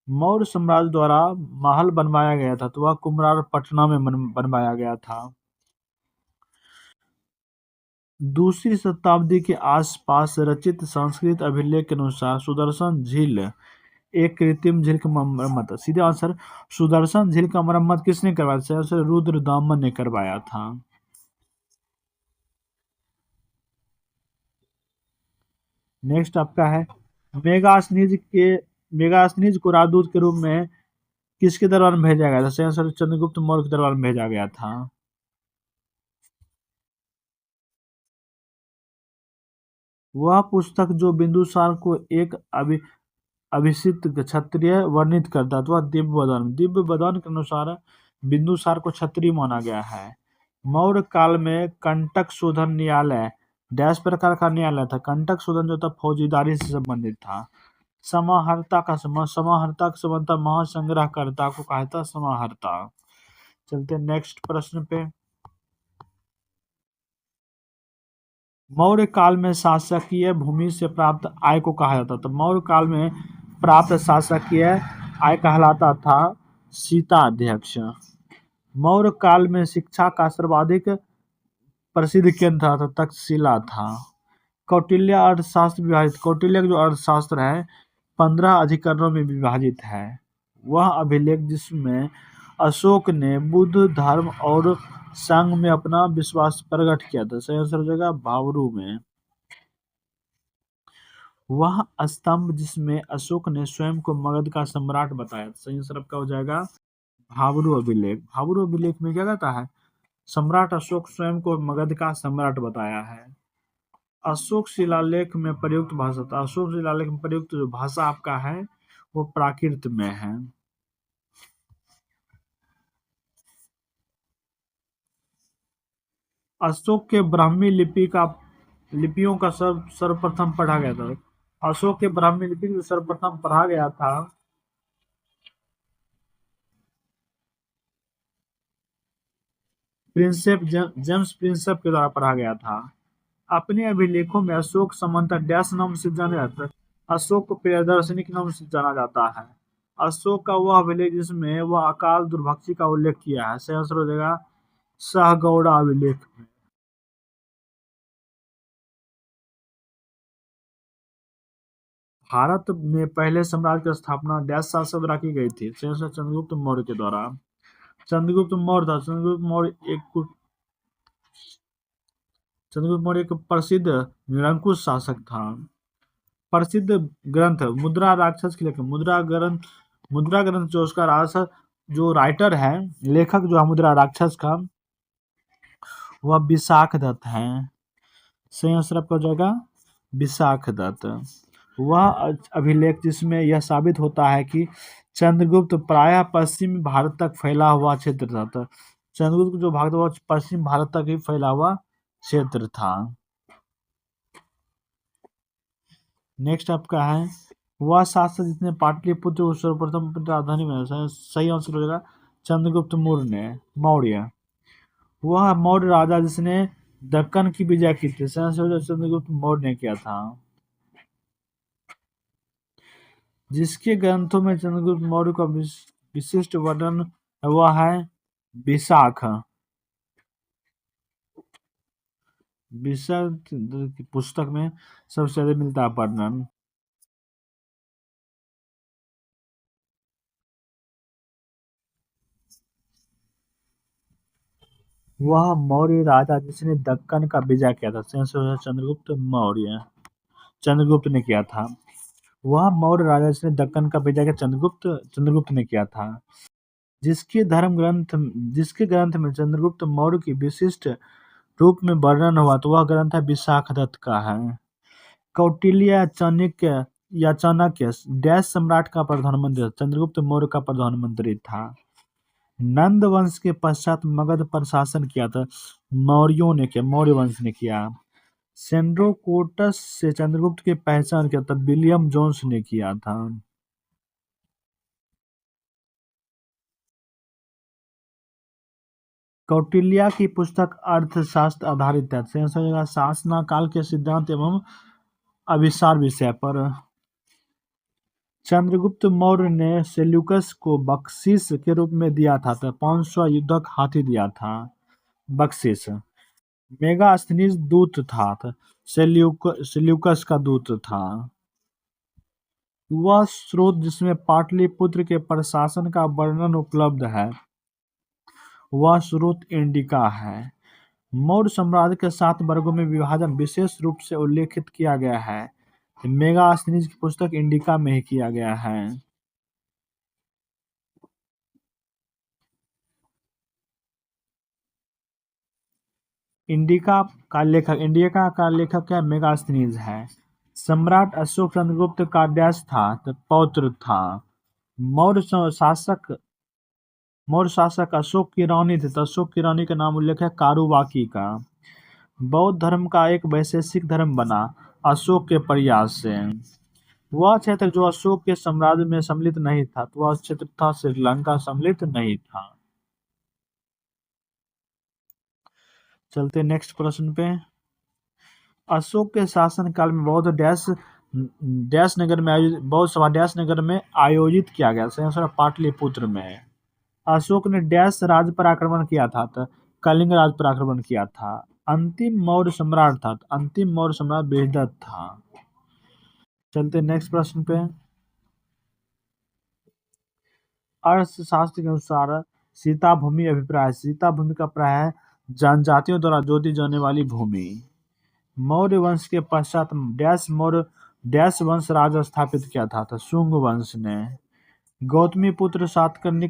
मौर्य साम्राज्य द्वारा महल बनवाया गया था, तो वह कुम्हरार पटना में बनवाया गया था। दूसरी शताब्दी के आसपास रचित संस्कृत अभिलेख के अनुसार सुदर्शन झील एक कृत्रिम झील की मरम्मत। सीधे आंसर सुदर्शन झील का मरम्मत किसने करवाया था? रुद्रदामन ने करवाया था। नेक्स्ट आपका है मेगास्नीज को राजदूत के रूप में किसके दरबार में भेजा गया था? सही आंसर चंद्रगुप्त मौर्य के दरबार में भेजा गया था। वह पुस्तक जो बिंदुसार को एक अभिषिक्त क्षत्रिय वर्णित करता है, तो वह दिव्य बदन के अनुसार बिंदुसार को क्षत्रिय माना गया है। मौर्य काल में कंटक शोधन न्यायालय डैश प्रकार का न्यायालय था। कंटक शोधन जो था फौजीदारी से संबंधित था। समाहर्ता का संबंध था महासंग्रहकर्ता को कहा था समाहर्ता। चलते नेक्स्ट प्रश्न पे। मौर्य काल में शासकीय भूमि से प्राप्त आय को कहा जाता था। मौर्य काल में प्राप्त शासकीय आय कहलाता था सीताध्यक्ष। मौर्य काल में शिक्षा का सर्वाधिक प्रसिद्ध केंद्र था तक्षशिला था। कौटिल्य अर्थशास्त्र विभाजित। कौटिल्य का जो अर्थशास्त्र है 15 अधिकरणों में विभाजित है। वह अभिलेख जिसमें अशोक ने बुद्ध धर्म और संघ में अपना विश्वास प्रकट किया था। सही आंसर हो जाएगा भावरू में। वह स्तंभ जिसमें अशोक ने स्वयं को मगध का सम्राट बताया। सही आंसर आपका हो जाएगा भावरू अभिलेख। भावरू अभिलेख में क्या कहता है? सम्राट अशोक स्वयं को मगध का सम्राट बताया है। अशोक शिलालेख में प्रयुक्त भाषा था। अशोक शिलालेख में प्रयुक्त जो भाषा आपका है वो प्राकृत में है। अशोक के ब्राह्मी लिपियों का सर्वप्रथम पढ़ा गया था। अशोक के ब्राह्मी लिपि को सर्वप्रथम पढ़ा गया था जेम्स प्रिंसेप के द्वारा पढ़ा गया था। अपने अभिलेखों में अशोक सामंत डैश नाम से जाना जाता है। अशोक को प्रियदर्शनी के नाम से जाना जाता है। अशोक का वह अभिलेख जिसमें वह अकाल दुर्भक्षी का उल्लेख किया है, सही आंसर हो जाएगा सहगौड़ा अभिलेख में। भारत में पहले साम्राज्य की स्थापना डैश शासक द्वारा की गई थी, सही आंसर चंद्रगुप्त मौर्य के द्वारा। चंद्रगुप्त मौर्य था। चंद्रगुप्त मौर्य एक प्रसिद्ध निरंकुश शासक था। प्रसिद्ध ग्रंथ मुद्रा राक्षस के लेखक मुद्रा ग्रंथ जो उसका राक्षस जो राइटर है, लेखक जो है मुद्रा राक्षस का, वह विशाख दत्त है। सही आंसर आपका हो जाएगा विशाख दत्त। वह अभिलेख जिसमें यह साबित होता है कि चंद्रगुप्त प्रायः पश्चिम भारत तक फैला हुआ क्षेत्र था। तो चंद्रगुप्त जो भाग वह पश्चिम भारत तक ही फैला हुआ क्षेत्र था। नेक्स्ट आपका है वह शासक जिसने पाटलिपुत्र को सर्वप्रथम अपनी राजधानी बनाया। सही आंसर हो जाएगा चंद्रगुप्त मौर्य। वह मौर्य राजा जिसने दक्कन की विजय की थी। सही आंसर हो जाएगा चंद्रगुप्त मौर्य ने किया था। जिसके ग्रंथों में चंद्रगुप्त मौर्य का विशिष्ट वर्णन हुआ है विशाख। विशाख की पुस्तक में सबसे ज्यादा मिलता है वर्णन। वह मौर्य राजा जिसने दक्कन का विजय किया था। सही आंसर हो जाएगा चंद्रगुप्त मौर्य। चंद्रगुप्त ने किया था। वह मौर्य राजा जिसने दक्कन का विजय किया चंद्रगुप्त ने किया था। जिसके धर्म ग्रंथ जिसके ग्रंथ में चंद्रगुप्त मौर्य की विशिष्ट रूप में वर्णन हुआ तो वह ग्रंथ है विशाखदत्त का है। कौटिल्य चाणक्य डैश सम्राट का प्रधानमंत्री था। चंद्रगुप्त मौर्य का प्रधानमंत्री था। नंद वंश के पश्चात मगध पर शासन किया था मौर्य वंश ने किया। सेंड्रोकोटस से चंद्रगुप्त की पहचान किया था विलियम जोन्स ने किया था। कौटिल्य की पुस्तक अर्थशास्त्र आधारित है। शासना काल के सिद्धांत एवं अभिसार विषय पर। चंद्रगुप्त मौर्य ने सेल्यूकस को बख्शीश के रूप में दिया था तो 500 युद्धक हाथी दिया था बख्शीश। मेगास्थनीज दूत था तो सेल्यूकस का दूत था। वह स्रोत जिसमें पाटलिपुत्र के प्रशासन का वर्णन उपलब्ध है वह स्रोत इंडिका है। मौर्य साम्राज्य के 7 वर्गों में विभाजन विशेष रूप से उल्लेखित किया गया है। मेगास्थनीज की पुस्तक इंडिका में ही किया गया है। इंडिका का लेखक क्या मेगास्थनीज है। सम्राट अशोक चंद्रगुप्त का डैश था तो पौत्र था। मौर्य शासक मौर्य शासक अशोक की रानी थी तो अशोक की रानी का नाम उल्लेख है कारुबाकी का। बौद्ध धर्म का एक वैशेषिक धर्म बना अशोक के प्रयास से। वह क्षेत्र जो अशोक के साम्राज्य में सम्मिलित नहीं था तो वह क्षेत्र था श्रीलंका, सम्मिलित नहीं था। चलते नेक्स्ट प्रश्न पे। अशोक के शासन काल में बौद्ध सभा डैश नगर में आयोजित किया गया। सही आंसर पाटलिपुत्र में। अशोक ने डैश राज पर आक्रमण किया था तो कलिंग राज पर आक्रमण किया था। अंतिम मौर्य सम्राट था तो अंतिम मौर्य सम्राट बृहदत्त था। चलते नेक्स्ट प्रश्न पे। अर्थशास्त्र के अनुसार सीता भूमि अभिप्राय। सीता भूमि का प्राय है जनजातियों द्वारा जोती जाने वाली भूमि। मौर्य वंश के पश्चात डैश वंश राज स्थापित किया था तो शुंग वंश ने। गौतमीपुत्र सातकर्णी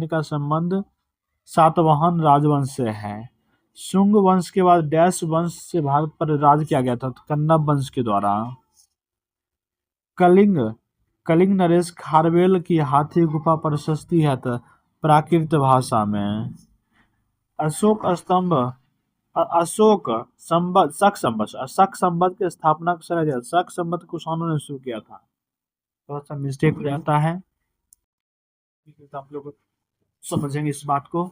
का संबंध सातवाहन राजवंश से है। शुंग वंश के बाद डैश वंश से भारत पर राज किया गया था तो कन्नब वंश के द्वारा। कलिंग कलिंग नरेश खारवेल की हाथी गुफा प्रशस्ति है तो प्राकृत भाषा में। अशोक स्तंभ अशोक संबत शक संबत की स्थापना शक संबत कुषाणों ने शुरू किया था। थोड़ा सा मिस्टेक हो जाता है तो आप लोग समझेंगे इस बात को।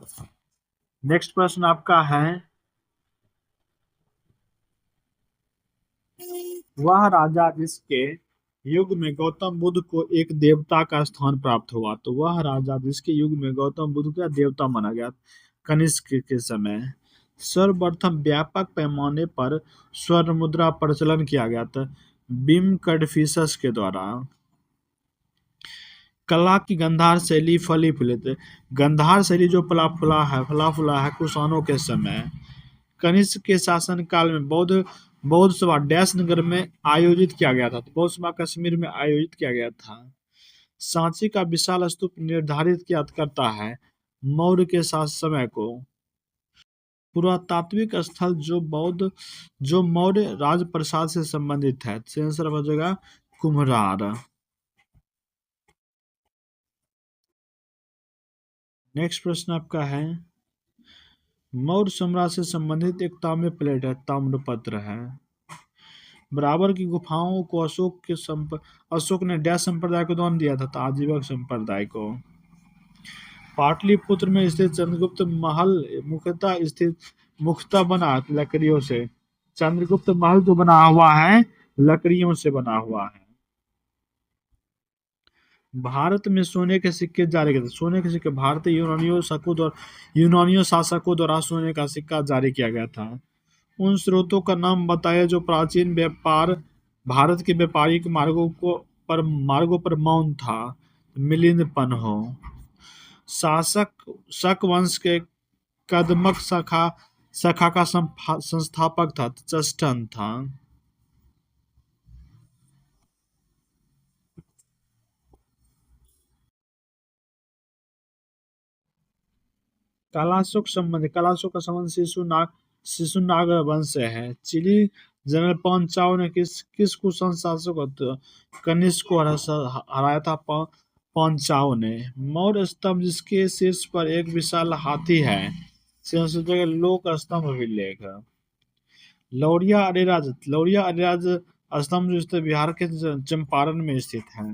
नेक्स्ट प्रश्न आपका है वह राजा जिसके युग में गौतम बुद्ध को एक देवता का स्थान प्राप्त हुआ। तो वह राजा जिसके युग में गौतम बुद्ध का देवता माना गया कनिष्क के समय। सर्वप्रथम व्यापक पैमाने पर स्वर्ण मुद्रा प्रचलन किया गया था बिम कडफिसस के द्वारा। कला की गंधार शैली फली फूलित। गंधार शैली जो फला फुला है कुषाणों के समय। कनिष्क के शासन काल में बौद्ध सभा डैश नगर में आयोजित किया गया था। तो बौद्ध सभा कश्मीर में आयोजित किया गया था। सांची का विशाल स्तूप निर्धारित किया करता है मौर्य के समय को। पुरातात्विक स्थल जो मौर्य राजप्रसाद से संबंधित है। आंसर हो जाएगा कुम्हरार। नेक्स्ट प्रश्न आपका है मौर्य साम्राज्य से संबंधित एक ताम्र प्लेट है ताम्रपत्र है। बराबर की गुफाओं को अशोक ने डैश संप्रदाय को दान दिया था। तो आजीवक संप्रदाय को। पाटलिपुत्र में स्थित चंद्रगुप्त महल मुख्यतः बना लकड़ियों से। चंद्रगुप्त महल जो बना हुआ है लकड़ियों से बना हुआ है। भारत में सोने के सिक्के जारी किए। सोने के सिक्के भारतीय यूनानियों शासकों द्वारा सोने का सिक्का जारी किया गया था। उन स्रोतों का नाम बताया जो प्राचीन भारत के व्यापारिक मार्गों पर मौन था। मिलिंद पन्हो। शक वंश के कदमक शाखा का संस्थापक था चस्टन था। कलाशोक का संबंध शिशुनाग वंश से है। चिली जनरल पान चाओ ने किस कुशल शासक कनिष्क को हराया था। पान चाओ ने। मौर्य स्तंभ जिसके शीर्ष पर एक विशाल हाथी है। लोक स्तंभ अभिलेख। लौरिया अरेराज स्तंभ जो स्थित बिहार के चंपारण में स्थित है।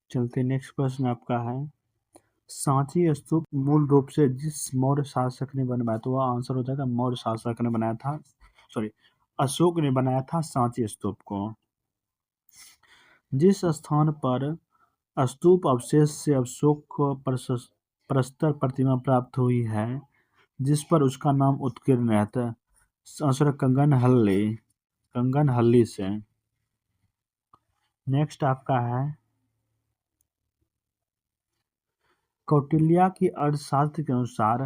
चलते नेक्स्ट प्रश्न आपका है सांची स्तूप मूल रूप से जिस मौर्य शासक ने बनवाया। तो वह आंसर हो जाएगा मौर्य शासक ने बनाया था। अशोक ने बनाया था सांची स्तूप को। जिस स्थान पर स्तूप अवशेष से अशोक को प्रस्तर प्रतिमा प्राप्त हुई है जिस पर उसका नाम उत्कीर्ण है। आंसर कंगन हल्ली से। नेक्स्ट आपका है कौटिल्य की अर्थशास्त्र के अनुसार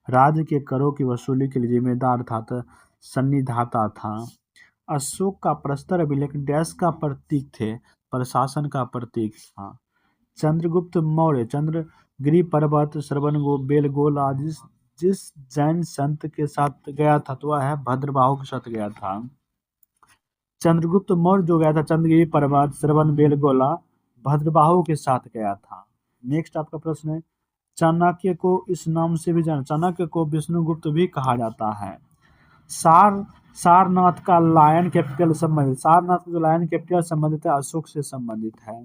राज्य के करों की वसूली के लिए जिम्मेदार था सन्निधाता था। अशोक का प्रस्तर अभिलेख डैश का प्रतीक थे प्रशासन का प्रतीक था। चंद्रगुप्त मौर्य चंद्रगिरी पर्वत श्रवण बेलगोला जिस जैन संत के साथ गया था तो वह है भद्रबाहु के साथ गया था। चंद्रगुप्त मौर्य जो गया था चंद्रगिरी पर्वत श्रवण बेलगोला भद्रबाहु के साथ गया था। नेक्स्ट आपका प्रश्न है चाणक्य को इस नाम से भी जाना। चाणक्य को विष्णुगुप्त भी कहा जाता है। सारनाथ का लायन कैपिटल संबंधित। सारनाथ का जो लायन कैपिटल संबंधित है अशोक से संबंधित है।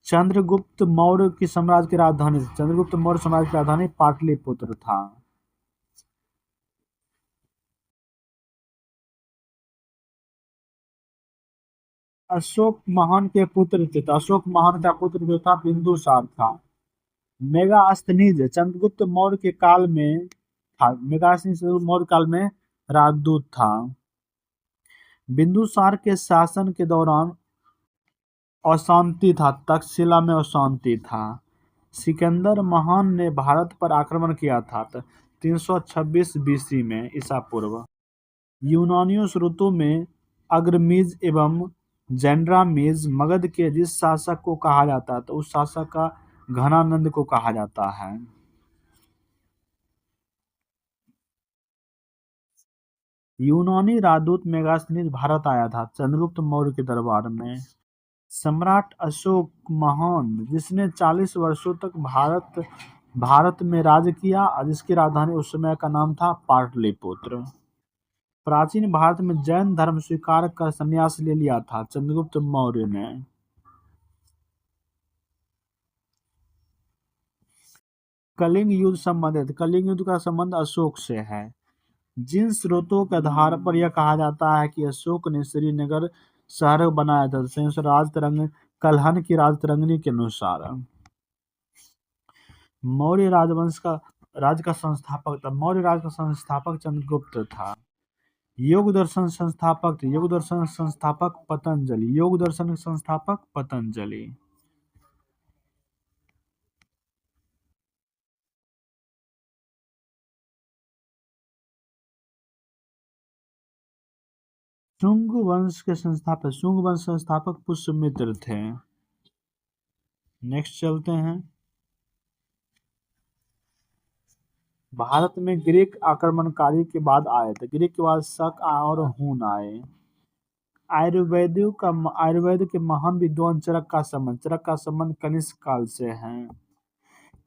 चंद्रगुप्त मौर्य की साम्राज्य की राजधानी। चंद्रगुप्त मौर्य साम्राज्य की राजधानी पाटलिपुत्र था। अशोक महान के पुत्र थे। अशोक महान का पुत्र जो था बिंदुसार था। मेगास्थनीज चंद्रगुप्त मौर्य के काल में था। मेगास्थनीज मौर्य काल में राजदूत था। बिंदुसार के शासन के दौरान अशांति था। तक्षशिला में अशांति था। सिकंदर महान ने भारत पर आक्रमण किया था 326 बीसी में ईसा पूर्व। यूनानियों स्रोतों में अग्रमीज एवं जैंड्रामीज मगध के जिस शासक को कहा जाता है तो उस शासक का घनानंद को कहा जाता है। यूनानी राजदूत मेगास्थनीज भारत आया था चंद्रगुप्त मौर्य के दरबार में। सम्राट अशोक महान जिसने 40 वर्षों तक भारत में राज किया जिसकी राजधानी उस समय का नाम था पाटलिपुत्र। प्राचीन भारत में जैन धर्म स्वीकार कर संन्यास ले लिया था चंद्रगुप्त मौर्य ने। कलिंग युद्ध संबंधित, कलिंग युद्ध का संबंध अशोक से है। जिन स्रोतों के आधार पर यह कहा जाता है कि अशोक ने श्रीनगर शहर बनाया था, संयुक्त राज तरंग कलहन की राजतरंगिणी के अनुसार। मौर्य राजवंश का राज का संस्थापक था, मौर्य राज का संस्थापक चंद्रगुप्त था। योग दर्शन संस्थापक, योग दर्शन संस्थापक पतंजलि, योग दर्शन के संस्थापक पतंजलि। शुंग वंश के संस्थापक, शुंग वंश संस्थापक पुष्यमित्र थे। नेक्स्ट चलते हैं। भारत में ग्रीक आक्रमणकारी के बाद आए थे, ग्रीक के बाद शक और हून आए। आयुर्वेद के महान विद्वान चरक का संबंध कनिष्क काल से है।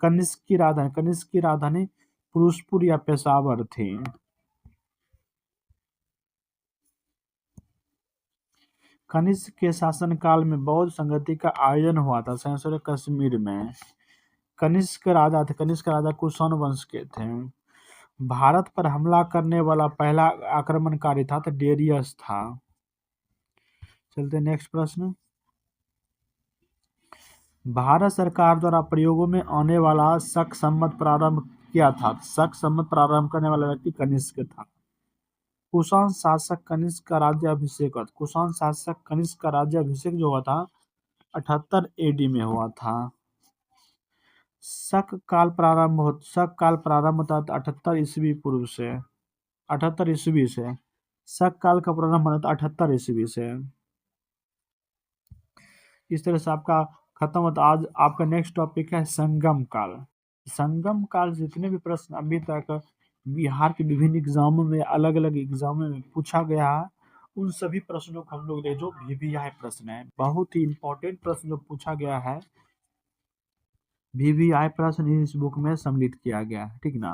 कनिष्क की राजधानी पुरुषपुर या पेशावर थी। कनिष्क के शासनकाल में बौद्ध संगति का आयोजन हुआ था, संसद कश्मीर में। कनिष्क राजा कुषाण वंश के थे। भारत पर हमला करने वाला पहला आक्रमणकारी था तो डेरियस था। चलते नेक्स्ट प्रश्न। भारत सरकार द्वारा प्रयोगों में आने वाला शक संवत प्रारंभ किया था, शक संवत प्रारंभ करने वाला व्यक्ति कनिष्क था। कुषाण शासक कनिष्क का राज्याभिषेक जो हुआ था 78 एडी में हुआ था। शक काल प्रारंभ होता था 78 ईस्वी पूर्व से, 78 ईस्वी से। शक काल का प्रारंभ होता था 78 ईस्वी से। इस तरह से आपका खत्म होता। आज आपका नेक्स्ट टॉपिक है संगम काल। संगम काल जितने भी प्रश्न अभी तक बिहार के विभिन्न एग्जामों में, अलग अलग एग्जामों में पूछा गया है, उन सभी प्रश्नों को हम लोग जो VVI प्रश्न है, बहुत ही इंपॉर्टेंट प्रश्न जो पूछा गया है, VVI प्रश्न इस बुक में सम्मिलित किया गया है, ठीक ना।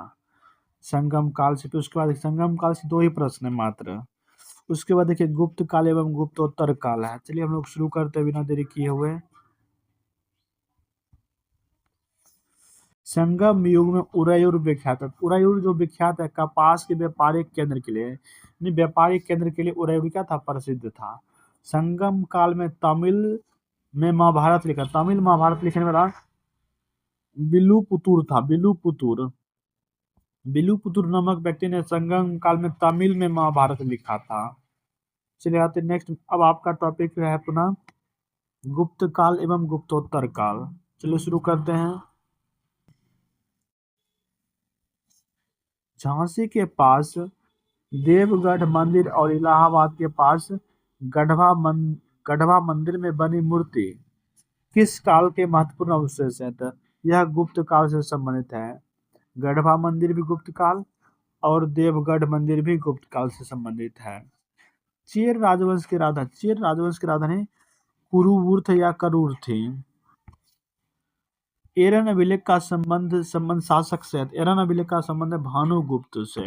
संगम काल से, फिर उसके बाद संगम काल से 2 ही प्रश्न है मात्र। उसके बाद देखिए गुप्त काल एवं गुप्तोत्तर काल है। चलिए हम लोग शुरू करते हैं बिना देरी किए हुए। संगम युग में उदयपुर विख्यात है। उदयपुर जो विख्यात है कपास के व्यापारिक केंद्र के लिए, व्यापारिक केंद्र के लिए उदयपुर क्या था, प्रसिद्ध था। संगम काल में तमिल में महाभारत लिखा, तमिल महाभारत लिखने वाला विलुपुतुर था। विलुपुतुर नामक व्यक्ति ने संगम काल में तमिल में महाभारत लिखा था। चलिए आते नेक्स्ट। अब आपका टॉपिक है पुनः गुप्त काल एवं गुप्तोत्तर काल। चलिए शुरू करते हैं। झांसी के पास देवगढ़ मंदिर और इलाहाबाद के पास गढ़वा मंदिर में बनी मूर्ति किस काल के महत्वपूर्ण अवशेष है? तो यह गुप्त काल से संबंधित है। गढ़वा मंदिर भी गुप्त काल और देवगढ़ मंदिर भी गुप्त काल से संबंधित है। चेर राजवंश की राजधानी कुरुवूर्थ या करूर थी। एरन अभिलेख का संबंध शासक से, एरन अभिलेख का संबंध भानुगुप्त से।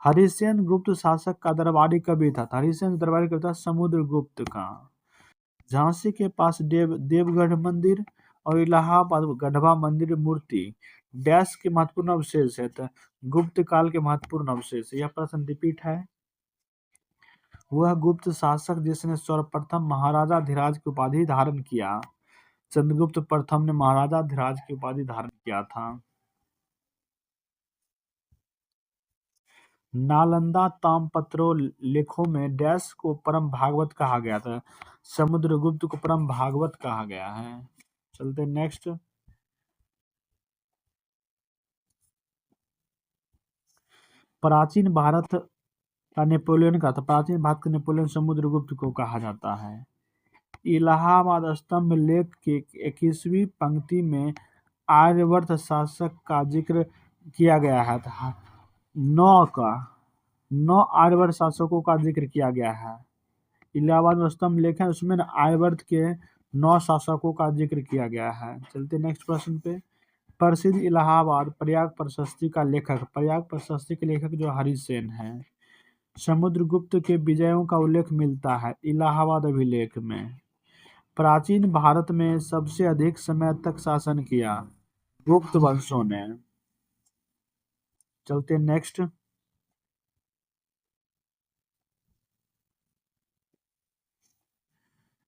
हरिसेन गुप्त शासक का दरबारी कवि था, हरिसेन दरबारी कवि था समुद्रगुप्त का। झांसी के पास देवगढ़ मंदिर और इलाहाबाद गढ़वा मंदिर मूर्ति डैश के महत्वपूर्ण अवशेष है, तो गुप्त काल के महत्वपूर्ण अवशेष। यह प्रश्न रिपीट है। वह गुप्त शासक जिसने सर्वप्रथम महाराजा धीराज की उपाधि धारण किया। चंद्रगुप्त प्रथम ने महाराजा धीराज की उपाधि धारण किया था। नालंदा ताम्रपत्रों लेखों में डैश को परम भागवत कहा गया था। समुद्रगुप्त को परम भागवत कहा गया है। चलते नेक्स्ट। प्राचीन भारत का नेपोलियन का था, प्राचीन भारत का नेपोलियन समुद्रगुप्त को कहा जाता है। इलाहाबाद स्तंभ लेख के 21वीं पंक्ति में आर्यवर्त शासक का जिक्र किया गया है। 9 आर्यवर्त शासकों का जिक्र किया गया है। इलाहाबाद में स्तंभ लेख है, उसमें आर्यवर्त के 9 शासकों का जिक्र किया गया है। चलते नेक्स्ट प्रश्न पे। प्रसिद्ध इलाहाबाद प्रयाग प्रशस्ति के लेखक जो हरिसेन है। समुद्रगुप्त के विजयों का उल्लेख मिलता है इलाहाबाद अभिलेख में। प्राचीन भारत में सबसे अधिक समय तक शासन किया। गुप्त वंशों ने। चलते नेक्स्ट।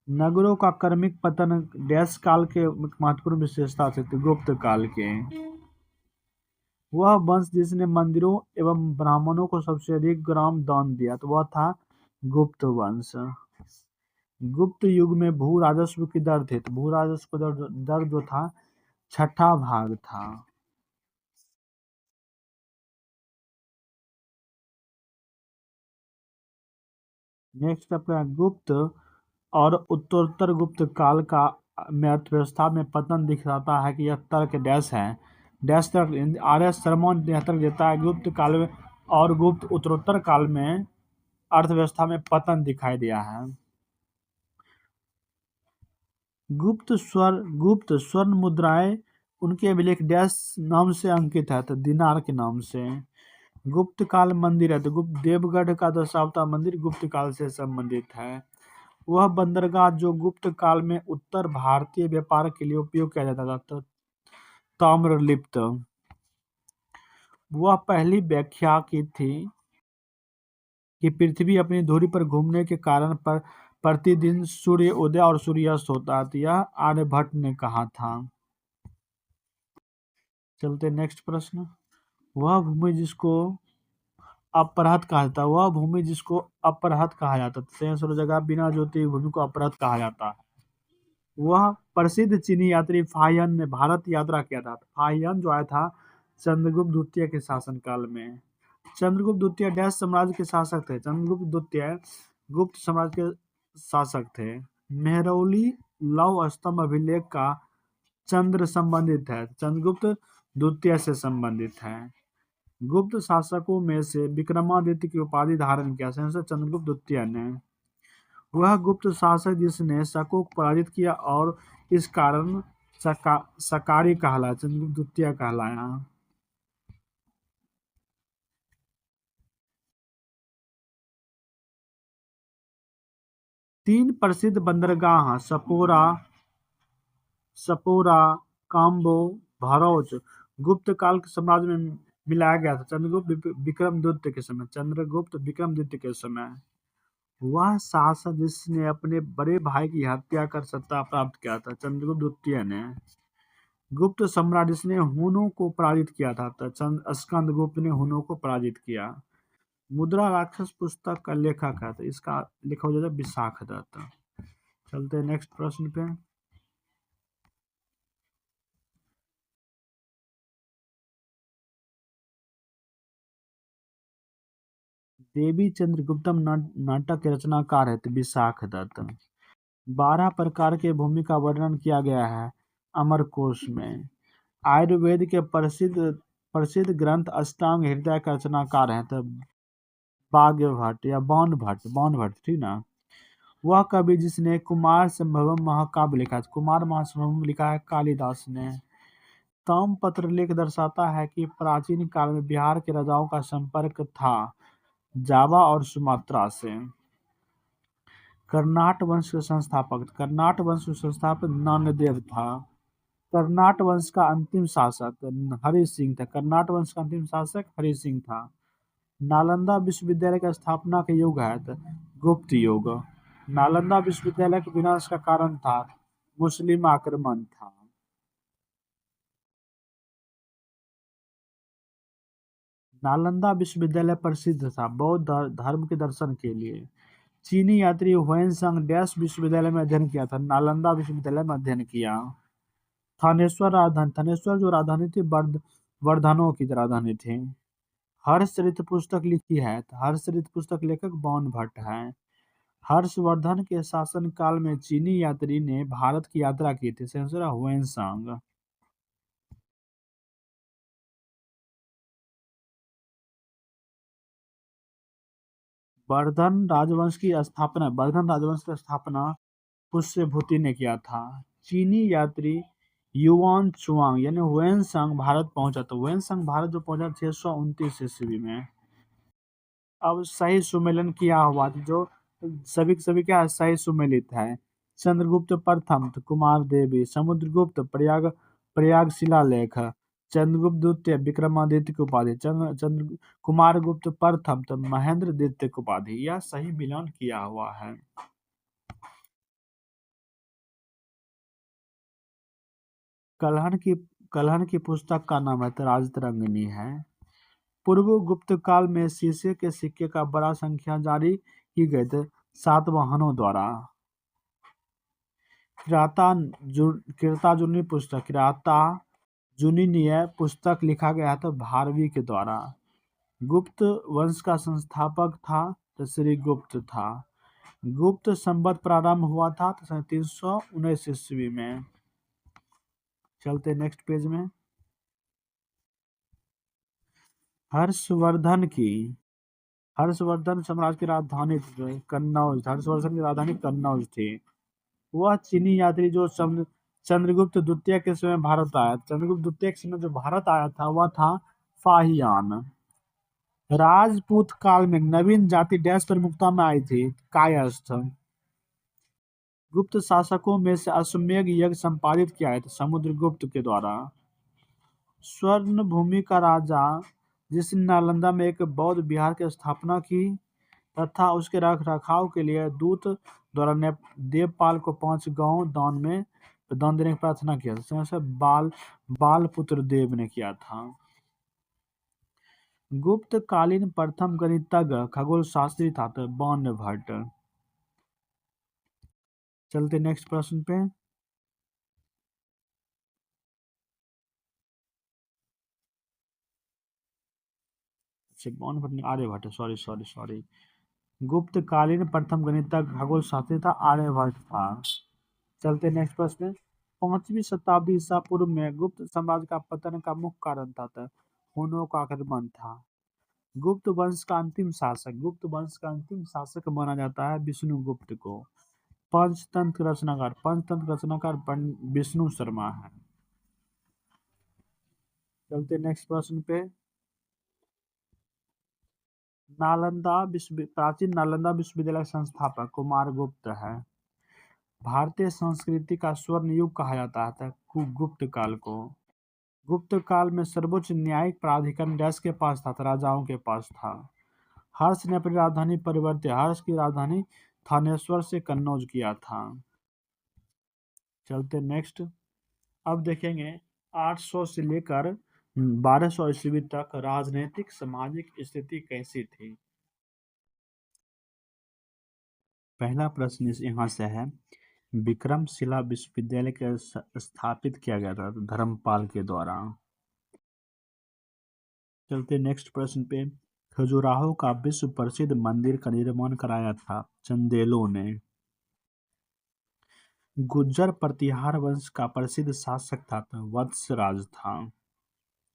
नगरों का क्रमिक पतन डैश काल के महत्वपूर्ण विशेषता थे, तो गुप्त काल के। वह वंश जिसने मंदिरों एवं ब्राह्मणों को सबसे अधिक ग्राम दान दिया, तो वह था गुप्त वंश। गुप्त युग में भू राजस्व की दर थी, तो भू राजस्व दर जो था छठा भाग था। नेक्स्ट आपका गुप्त और उत्तरोत्तर गुप्त काल का में अर्थव्यवस्था में पतन दिखाता है कि यह तर्क डैश है। डैश तर्क आर एस शर्मा यह तर्क देता है गुप्त काल में और गुप्त उत्तरोत्तर काल में अर्थव्यवस्था में पतन दिखाई दिया है। गुप्त स्वर्ण मुद्राएं उनके अभिलेख डैश नाम से अंकित है, तो दिनार के नाम से। गुप्त काल मंदिर है, तो गुप्त देवगढ़ का दशावतार मंदिर गुप्त काल से संबंधित है। वह बंदरगाह जो गुप्त काल में उत्तर भारतीय व्यापार के लिए उपयोग किया जाता था, तो ताम्रलिप्त। वह पहली व्याख्या की थी कि पृथ्वी अपनी धुरी पर घूमने के कारण पर प्रतिदिन सूर्य उदय और सूर्यास्त होता है, तो यह आर्यभट्ट ने कहा था। चलते नेक्स्ट प्रश्न। वह भूमि जिसको अपरहत कहा जाता है, वह भूमि जिसको अपरहत कहा जाता है, तो जगह बिना जोते भूमि को अपरहत कहा जाता है। वह प्रसिद्ध चीनी यात्री फाहियन ने भारत यात्रा किया था। फाहियन जो आया था चंद्रगुप्त द्वितीय के शासनकाल में। चंद्रगुप्त द्वितीय डैश साम्राज्य के शासक थे। चंद्रगुप्त द्वितीय गुप्त साम्राज्य के शासक थे। मेहरौली लौह स्तंभ अभिलेख का चंद्र संबंधित है, चंद्रगुप्त द्वितीय से संबंधित है। गुप्त शासकों में से विक्रमादित्य की उपाधि धारण किया चंद्रगुप्त द्वितीय ने। वह गुप्त शासक जिसने शकों को पराजित किया और इस कारण सकारी कहलाया, चंद्रगुप्त द्वितीय कहलाया। तीन प्रसिद्ध बंदरगाह सपोरा, काम्बो, भरौच गुप्त काल के साम्राज्य में मिलाया गया था चंद्रगुप्त विक्रम द्वितीय के समय। चंद्रगुप्त विक्रम द्वितीय के समय वह शासक जिसने अपने बड़े भाई की हत्या कर सत्ता प्राप्त किया था, चंद्रगुप्त द्वितीय ने। गुप्त सम्राट जिसने हुनों को पराजित किया था, स्कंदगुप्त ने हुनों को पराजित किया। मुद्रा राक्षस पुस्तक का लेखक है, तो इसका लिखा हो जाता है विशाख दत्त। चलते हैं नेक्स्ट प्रश्न पे। देवी चंद्रगुप्तम नाटक के रचनाकार है, तो विशाख दत्त। 12 प्रकार के भूमि का वर्णन किया गया है अमरकोश में। आयुर्वेद के प्रसिद्ध ग्रंथ अष्टांग हृदय का रचनाकार है, तो बाग्यभट्ट या बाणभट्ट ठीक ना। वह कवि जिसने कुमार संभवम महाकाव्य लिखा है, कुमार महासंभवम लिखा है कालिदास ने। ताम्रपत्र लेख दर्शाता है कि प्राचीन काल में बिहार के राजाओं का संपर्क था जावा और सुमात्रा से। कर्नाट वंश के संस्थापक नामदेव था। कर्नाट वंश का अंतिम शासक हरि सिंह था। कर्नाट वंश का अंतिम शासक हरि सिंह था। नालंदा विश्वविद्यालय की स्थापना का युग है, तो गुप्त युग। नालंदा विश्वविद्यालय के विनाश का कारण था मुस्लिम आक्रमण था। नालंदा विश्वविद्यालय प्रसिद्ध था बौद्ध धर्म के दर्शन के लिए। चीनी यात्री हुएनसांग डैश विश्वविद्यालय में अध्ययन किया था, नालंदा विश्वविद्यालय में अध्ययन किया। थानेश्वर जो राजधानी थी वर्धनों की राजधानी थी। हर्षचरित पुस्तक लिखी है, तो हर्षचरित पुस्तक लेखक बाणभट्ट है। हर्षवर्धन के शासन काल में चीनी यात्री ने भारत की यात्रा की थी, हुएनसांग। वर्धन राजवंश की स्थापना पुष्यभूति ने किया था। चीनी यात्री युआन चुआंग यानी हुएनसांग भारत पहुंचा, तो हुएनसांग भारत जो पहुंचा 629 ईस्वी में। अब सही सुमेलन किया हुआ जो सभी क्या सही सुमेलित है। चंद्रगुप्त प्रथम तो कुमार देवी, समुद्रगुप्त प्रयाग शिलालेख, चंद्रगुप्त द्वितीय विक्रमादित्य की उपाधि, चंद्र कुमार गुप्त प्रथम तो महेंद्र द्वितीय की उपाधि, यह सही मिलान किया हुआ है। कलहन की पुस्तक का नाम है राजतरंगिणी है। पूर्व गुप्त काल में शीशे के सिक्के का बड़ा संख्या जारी की गई थे सातवाहनों द्वारा। किराता जुनिनीय पुस्तक लिखा गया था भारवी के द्वारा। गुप्त वंश का संस्थापक था तो श्री गुप्त था। गुप्त संवत प्रारंभ हुआ था तो 319 ईस्वी में। चलते नेक्स्ट पेज में। हर्षवर्धन साम्राज्य की राजधानी कन्नौज। हर्षवर्धन की राजधानी कन्नौज थी। वह चीनी यात्री जो चंद्रगुप्त द्वितीय के समय भारत आया, चंद्रगुप्त द्वितीय के समय जो भारत आया था वह था फाहियान। राजपूत काल में नवीन जाति डैश प्रमुखता में आई थी, कायस्थ। गुप्त शासकों में से अश्वमेध यज्ञ संपादित किया है समुद्रगुप्त के द्वारा। स्वर्ण भूमि का राजा जिसने नालंदा में एक बौद्ध विहार की स्थापना की तथा उसके रख रखाव के लिए दूत द्वारा देवपाल को 5 गांव दान देने की प्रार्थना किया था। बाल पुत्र देव ने किया था। गुप्त कालीन प्रथम गणितज्ञ खगोल शास्त्री था तो बाणभट्ट। चलते नेक्स्ट प्रश्न पे। बाणभट्ट आर्यभट्ट, सॉरी। गुप्त कालीन प्रथम गणितज्ञ खगोल शास्त्री था, आर्यभट्ट था। चलते नेक्स्ट प्रश्न। 5वीं शताब्दी ईसा पूर्व में गुप्त साम्राज्य का पतन का मुख्य कारण था हुनों का आक्रमण था। गुप्त वंश का अंतिम शासक माना जाता है विष्णुगुप्त को। पंचतंत्र रचनाकार विष्णु शर्मा है। चलते नेक्स्ट प्रश्न पे। प्राचीन नालंदा विश्वविद्यालय संस्थापक कुमार गुप्त है। भारतीय संस्कृति का स्वर्ण युग कहा जाता है गुप्त काल को। गुप्त काल में सर्वोच्च न्यायिक प्राधिकरण डैश के पास था, राजाओं के पास था। हर्ष ने अपनी राजधानी परिवर्तित हर्ष की राजधानी थानेश्वर से कन्नौज किया था। चलते नेक्स्ट। अब देखेंगे 800 से लेकर 1200 ईस्वी तक राजनीतिक सामाजिक स्थिति कैसी थी। पहला प्रश्न यहाँ से है, विक्रमशिला विश्वविद्यालय के स्थापित किया गया था धर्मपाल के द्वारा। चलते नेक्स्ट प्रश्न पे। खजुराहो का विश्व प्रसिद्ध मंदिर का निर्माण कराया था चंदेलों ने। गुज्जर प्रतिहार वंश का प्रसिद्ध शासक था वत्सराज था।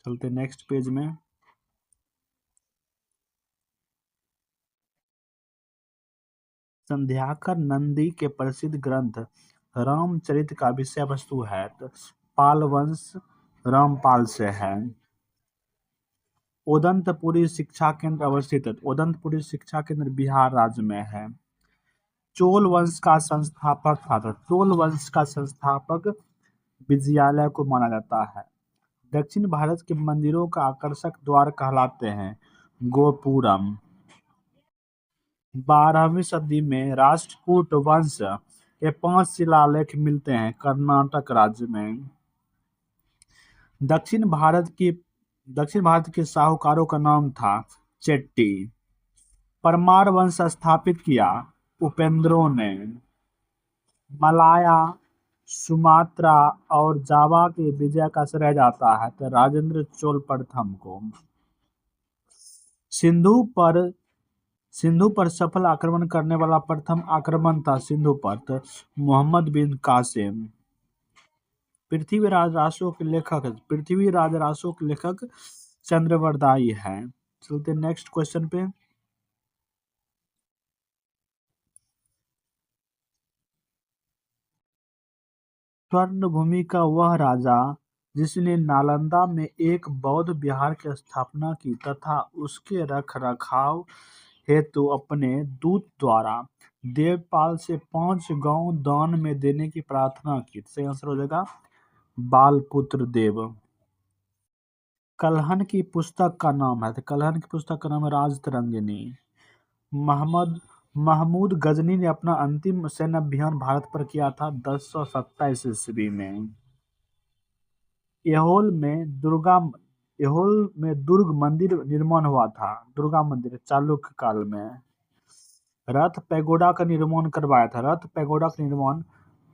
चलते नेक्स्ट पेज में। संध्याकर नंदी के प्रसिद्ध ग्रंथ रामचरित का विषय वस्तु है पाल वंश रामपाल से है। उदंतपुरी शिक्षा केंद्र अवस्थित है। उदंतपुरी शिक्षा केंद्र बिहार राज्य में है। चोल वंश का संस्थापक था चोल वंश का संस्थापक विजयालय को माना जाता है। दक्षिण भारत के मंदिरों का आकर्षक द्वार कहलाते हैं गोपुरम। 12वीं सदी में राष्ट्रकूट वंश के 5 शिलालेख मिलते हैं कर्नाटक राज्य में। दक्षिण भारत के साहूकारों का नाम था चेट्टी। परमार वंश स्थापित किया उपेंद्रों ने। मलाया, सुमात्रा और जावा के विजय का श्रेय जाता है तो राजेंद्र चोल प्रथम को। सिंधु पर सफल आक्रमण करने वाला प्रथम आक्रमण था सिंधु पर तो मोहम्मद बिन कासिम। पृथ्वीराज रासो के लेखक चंद्रवरदाई है। चलते नेक्स्ट क्वेश्चन पे। स्वर्ण भूमि का वह राजा जिसने नालंदा में एक बौद्ध विहार की स्थापना की तथा उसके रखरखाव हेतु अपने दूत द्वारा देवपाल से 5 गांव दान में देने की प्रार्थना की। सही आंसर हो जाएगा बालपुत्र देव। कल्हन की पुस्तक का नाम है, तो कल्हन की पुस्तक का नाम है राजतरंगिणी। महमद महमूद गजनी ने अपना अंतिम सैन्य अभियान भारत पर किया था 1027 ईस्वी में। ऐहोल में दुर्ग मंदिर निर्माण हुआ था, दुर्गा मंदिर चालुक्य काल में। रथ पैगोडा का निर्माण करवाया था, रथ पैगोडा का निर्माण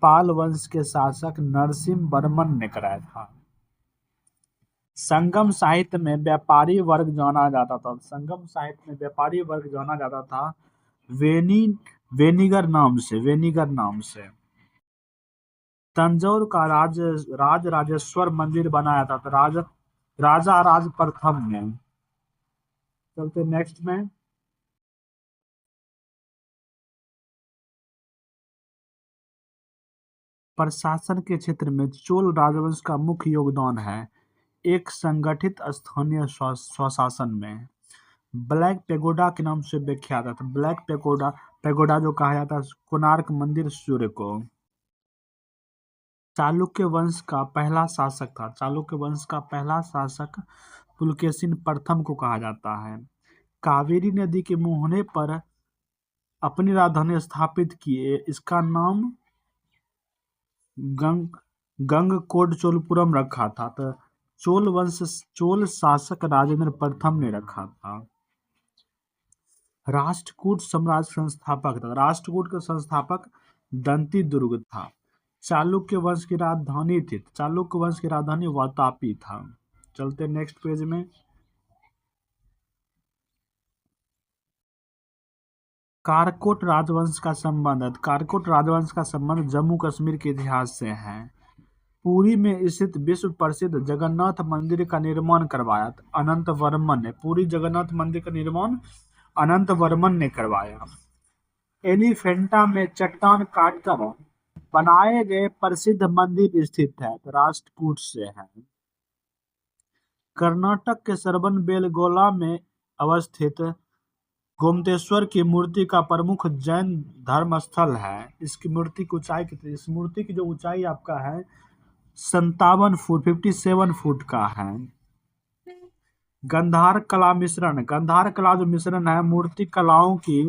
पाल वंश के शासक नरसिंह वर्मन ने कराया था। संगम साहित्य में व्यापारी वर्ग जाना जाता था, संगम साहित्य में व्यापारी वर्ग जाना जाता था वेनिगर नाम से। तंजौर का राजराजेश्वर मंदिर बनाया था, तो राजा राज प्रथम ने। चलते नेक्स्ट में। प्रशासन के क्षेत्र में चोल राजवंश का मुख्य योगदान है एक संगठित स्थानीय स्वशासन में। ब्लैक पेगोडा के नाम से विख्यात है, तो ब्लैक पेगोडा जो कहा जाता है कोणार्क मंदिर सूर्य को। चालुक्य वंश का पहला शासक पुलकेशिन प्रथम को कहा जाता है। कावेरी नदी के मुहाने पर अपनी राजधानी स्थापित किए, इसका नाम गंगकोडचोलपुरम रखा था, तो चोल शासक राजेंद्र प्रथम ने रखा था। राष्ट्रकूट साम्राज्य संस्थापक था, राष्ट्रकूट का संस्थापक दंती दुर्ग था। चालुक्य वंश की राजधानी थी, चालुक्य वंश की राजधानी वातापी था। चलते नेक्स्ट पेज में। कारकोट राजवंश का संबंध है, कारकोट राजवंश का संबंध जम्मू कश्मीर के इतिहास से है। पुरी में स्थित विश्व प्रसिद्ध जगन्नाथ मंदिर का निर्माण करवाया अनंत वर्मन ने, पुरी जगन्नाथ मंदिर का निर्माण अनंत वर्मन ने करवाया। एलिफेंटा में चट्टान काटकर बनाए गए प्रसिद्ध मंदिर स्थित है, तो राष्ट्रकूट से है। कर्नाटक के श्रवणबेलगोला में अवस्थित गोमतेश्वर की मूर्ति का प्रमुख जैन धर्म स्थल है। इसकी मूर्ति की ऊंचाई कितनी, इस मूर्ति की जो ऊंचाई आपका है 57 फुट का है। गंधार कला जो मिश्रण है मूर्ति कलाओं की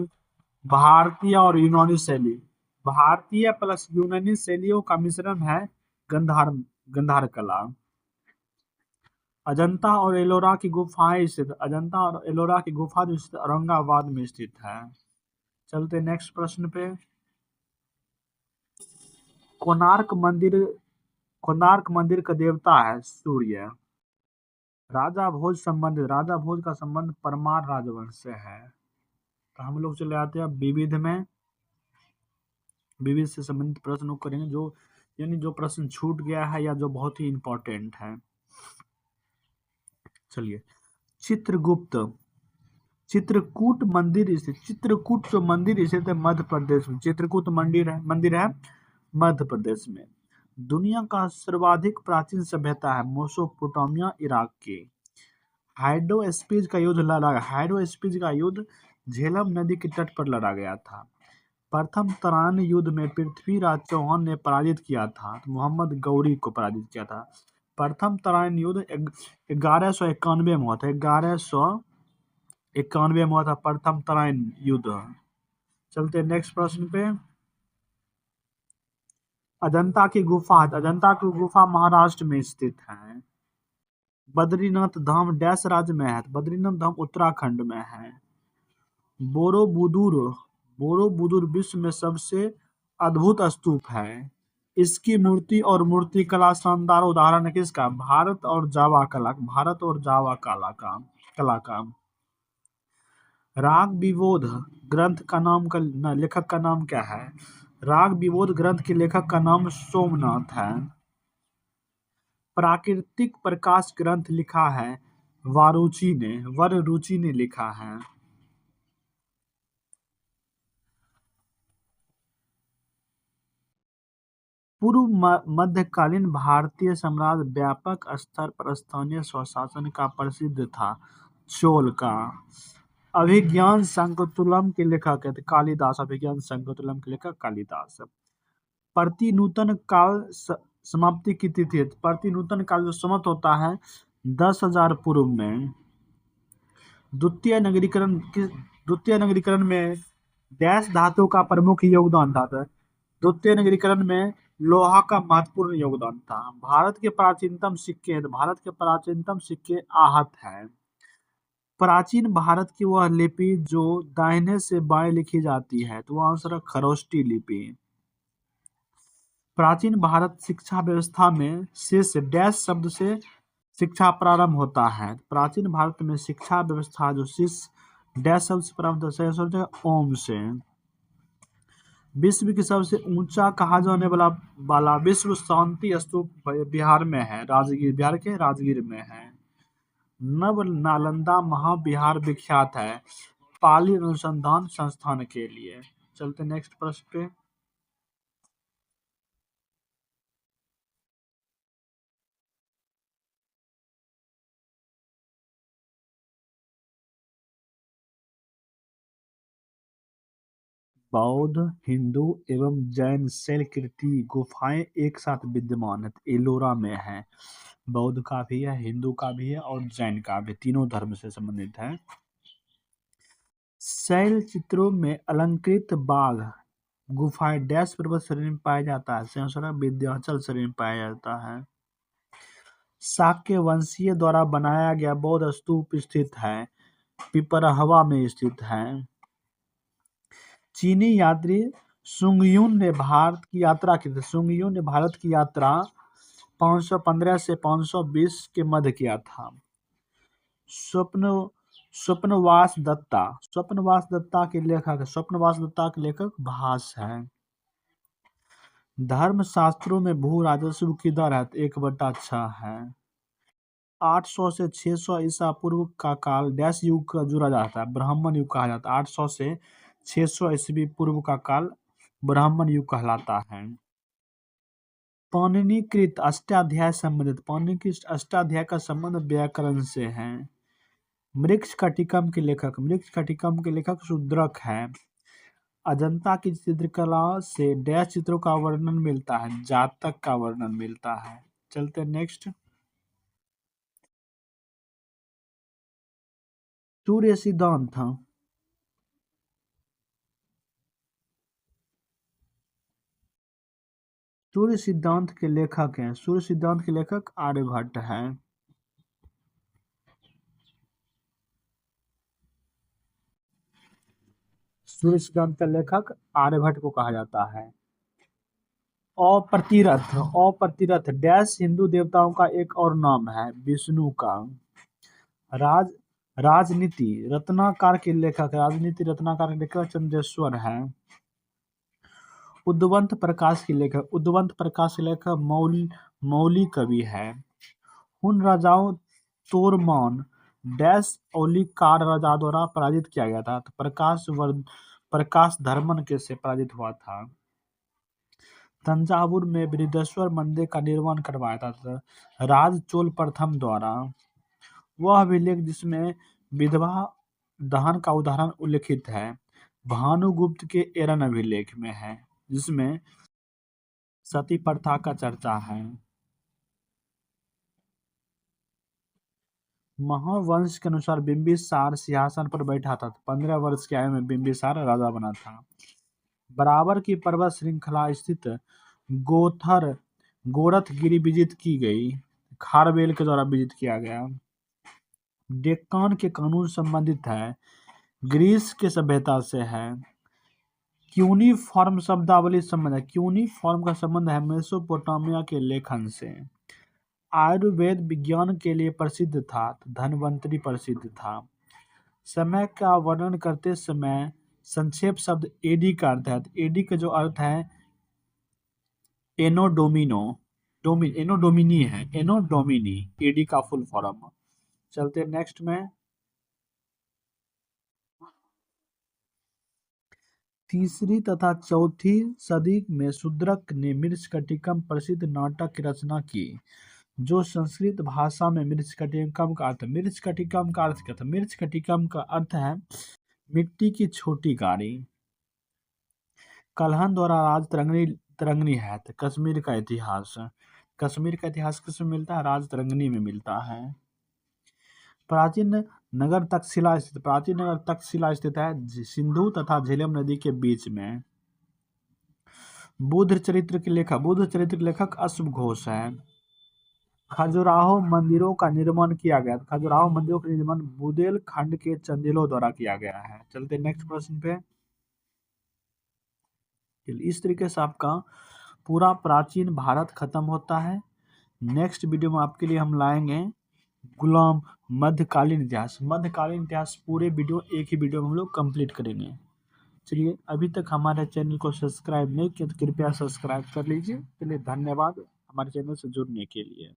भारतीय और यूनानी शैली, भारतीय प्लस यूनानी शैलियों का मिश्रण है गंधार कला। अजंता और एलोरा की गुफाएं स्थित, अजंता और एलोरा की गुफा जो स्थित औरंगाबाद में स्थित है। चलते नेक्स्ट प्रश्न पे। कोणार्क मंदिर का देवता है सूर्य। राजा भोज का संबंध परमार राजवंश से है। तो हम लोग चले आते हैं विविध में, विविध से संबंधित प्रश्न करेंगे, जो यानी जो प्रश्न छूट गया है या जो बहुत ही इंपॉर्टेंट है। चलिए, चित्रकूट जो मंदिर स्थित है मध्य प्रदेश में, चित्रकूट मंदिर है मध्य प्रदेश में। दुनिया का सर्वाधिक प्राचीन सभ्यता है मेसोपोटामिया इराक की। हाइड्रोस्पीज का युद्ध झेलम नदी के तट पर लड़ा गया था। प्रथम तराइन युद्ध में पृथ्वीराज चौहान ने पराजित किया था, तो मोहम्मद गौरी को पराजित किया था। प्रथम तराइन युद्ध 1191 में हुआ था, 1191 में हुआ था प्रथम तराइन युद्ध। चलते नेक्स्ट प्रश्न पे। अजंता की गुफा महाराष्ट्र में स्थित है। बद्रीनाथ धाम डैश राज्य में है, बद्रीनाथ धाम उत्तराखंड में है। बोरोबुदुर विश्व में सबसे अद्भुत स्तूप है। इसकी मूर्ति और मूर्तिकला शानदार उदाहरण है किसका, भारत और जावा कला का। राग विबोध ग्रंथ का लेखक का नाम क्या है, राग विबोध ग्रंथ के लेखक का नाम सोमनाथ है। प्राकृतिक प्रकाश ग्रंथ लिखा है वररुचि ने लिखा है। पूर्व मध्यकालीन भारतीय साम्राज्य व्यापक स्तर पर स्थानीय स्वशासन का प्रसिद्ध था। चोल का अभिज्ञान शाकुंतलम के लेखक है कालिदास, अभिज्ञान शाकुंतलम के लेखक कालिदास। प्रति नूतन काल समाप्ति की तिथि प्रति नूतन काल जो समाप्त होता है 10,000 पूर्व में। द्वितीय नगरीकरण में डैश धातु का प्रमुख योगदान था। द्वितीय नगरीकरण में लोहा का महत्वपूर्ण योगदान था। भारत के प्राचीनतम सिक्के आहत हैं। प्राचीन भारत की वह लिपि जो दाहिने से बाएं लिखी जाती है, तो वह आंसर है खरोष्टी लिपि। प्राचीन भारत शिक्षा व्यवस्था में शेष डैश शब्द से शिक्षा प्रारंभ होता है। प्राचीन भारत में शिक्षा व्यवस्था जो शेष डैश शब्द से प्रारंभ होता है, ओम से। विश्व की सबसे ऊंचा कहा जाने वाला विश्व शांति स्तूप बिहार में है, राजगीर, बिहार के राजगीर में है। नव नालंदा महाविहार विख्यात है पाली अनुसंधान संस्थान के लिए। चलते नेक्स्ट प्रश्न पे। बौद्ध, हिंदू एवं जैन शैलकृति गुफाएं एक साथ विद्यमान है, एलोरा में है। बौद्ध का भी है, हिंदू का भी है और जैन का भी, तीनों धर्म से संबंधित है। शैल चित्रों में अलंकृत बाघ गुफाएं डैश पर्वत श्रेणी में पाया जाता है, विंध्याचल श्रेणी में पाया जाता है। शाक्य वंशीय द्वारा बनाया गया बौद्ध स्तूप स्थित है, पिपरहवा में स्थित है। चीनी यात्री सुंगयुन ने भारत की यात्रा की थी। सुंगयुन ने भारत की यात्रा 515 से 520 के मध्य किया था। स्वप्नवास दत्ता के लेखक भास है। धर्म शास्त्रों में भू राजस्व की दर है 1/6 है। 800 से 600 ईसा पूर्व का काल डैश युग का जुड़ा जाता है, ब्राह्मण युग कहा जाता है। 800 से 600 ईस्वी पूर्व का काल ब्राह्मण युग कहलाता है। पाणिनिकृत अष्टाध्याय का संबंध व्याकरण से है। मृक्ष कटिकम के लेखक शूद्रक है। अजंता की चित्रकला से डैश चित्रों का वर्णन मिलता है, जातक का वर्णन मिलता है। चलते नेक्स्ट। सूर्य सिद्धांत के लेखक हैं। सूर्य सिद्धांत के लेखक आर्यभट्ट हैं। सूर्य सिद्धांत का लेखक आर्यभट्ट को कहा जाता है। अप्रतिरथ डैश हिंदू देवताओं का एक और नाम है, विष्णु का। राजनीति रत्नाकर के लेखक चंद्रेश्वर है। उद्वंत प्रकाश के लेखक मौली कवि है। उन राजाओं तोरमान डैश औलिकार राजा द्वारा पराजित किया गया था, तो प्रकाश धर्मन के से पराजित हुआ था। तंजावुर में बृहदेश्वर मंदिर का निर्माण करवाया था राज चोल प्रथम द्वारा। वह अभिलेख जिसमें विधवा दहन का उदाहरण उल्लिखित है, भानुगुप्त के एरन अभिलेख में है, जिसमें सती प्रथा का चर्चा है। महावंश के अनुसार बिंबिसार सिंहासन पर बैठा था, 15 वर्ष की आयु में बिंबिसार राजा बना था। बराबर की पर्वत श्रृंखला स्थित गोरखगिरी विजित की गई, खारवेल के द्वारा विजित किया गया। डेक्कन के कानून संबंधित है, ग्रीस के सभ्यता से है। क्यूनिफॉर्म शब्दावली संबंध है, क्यूनिफॉर्म का संबंध है मेसोपोटामिया के लेखन से। आयुर्वेद विज्ञान के लिए प्रसिद्ध था, धन्वंतरी प्रसिद्ध था। समय का वर्णन करते समय संक्षेप शब्द एडी का अर्थ है, एडी का जो अर्थ है एनोडोमिनी है, एडी का फुल फॉर्म। चलते नेक्स्ट में। तीसरी तथा चौथी सदी में शूद्रक ने मृच्छकटिकम प्रसिद्ध नाटक की रचना की, जो संस्कृत भाषा में मृच्छकटिकम का अर्थ क्या था? मृच्छकटिकम का अर्थ है मिट्टी की छोटी गाड़ी। कल्हन द्वारा राज तरंगनी है, कश्मीर का इतिहास। कश्मीर का इतिहास किसमें मिलता है? राजतरंगिणी में मिलता है। प्राचीन नगर तक्षशिला स्थित है सिंधु तथा झेलम नदी के बीच में। बुद्ध चरित्र के लेखक अश्व घोष है। खजुराहो मंदिरों का निर्माण किया गया। खजुराहो मंदिरों का निर्माण बुंदेलखंड के चंदेलों द्वारा किया गया है। चलते नेक्स्ट प्रश्न पे। इस तरीके से आपका पूरा प्राचीन भारत खत्म होता है। नेक्स्ट वीडियो में आपके लिए हम लाएंगे गुलाम मध्यकालीन इतिहास पूरे वीडियो एक ही वीडियो में हम लोग कंप्लीट करेंगे। चलिए, अभी तक हमारे चैनल को सब्सक्राइब नहीं किया तो कृपया सब्सक्राइब कर लीजिए। चलिए, धन्यवाद हमारे चैनल से जुड़ने के लिए।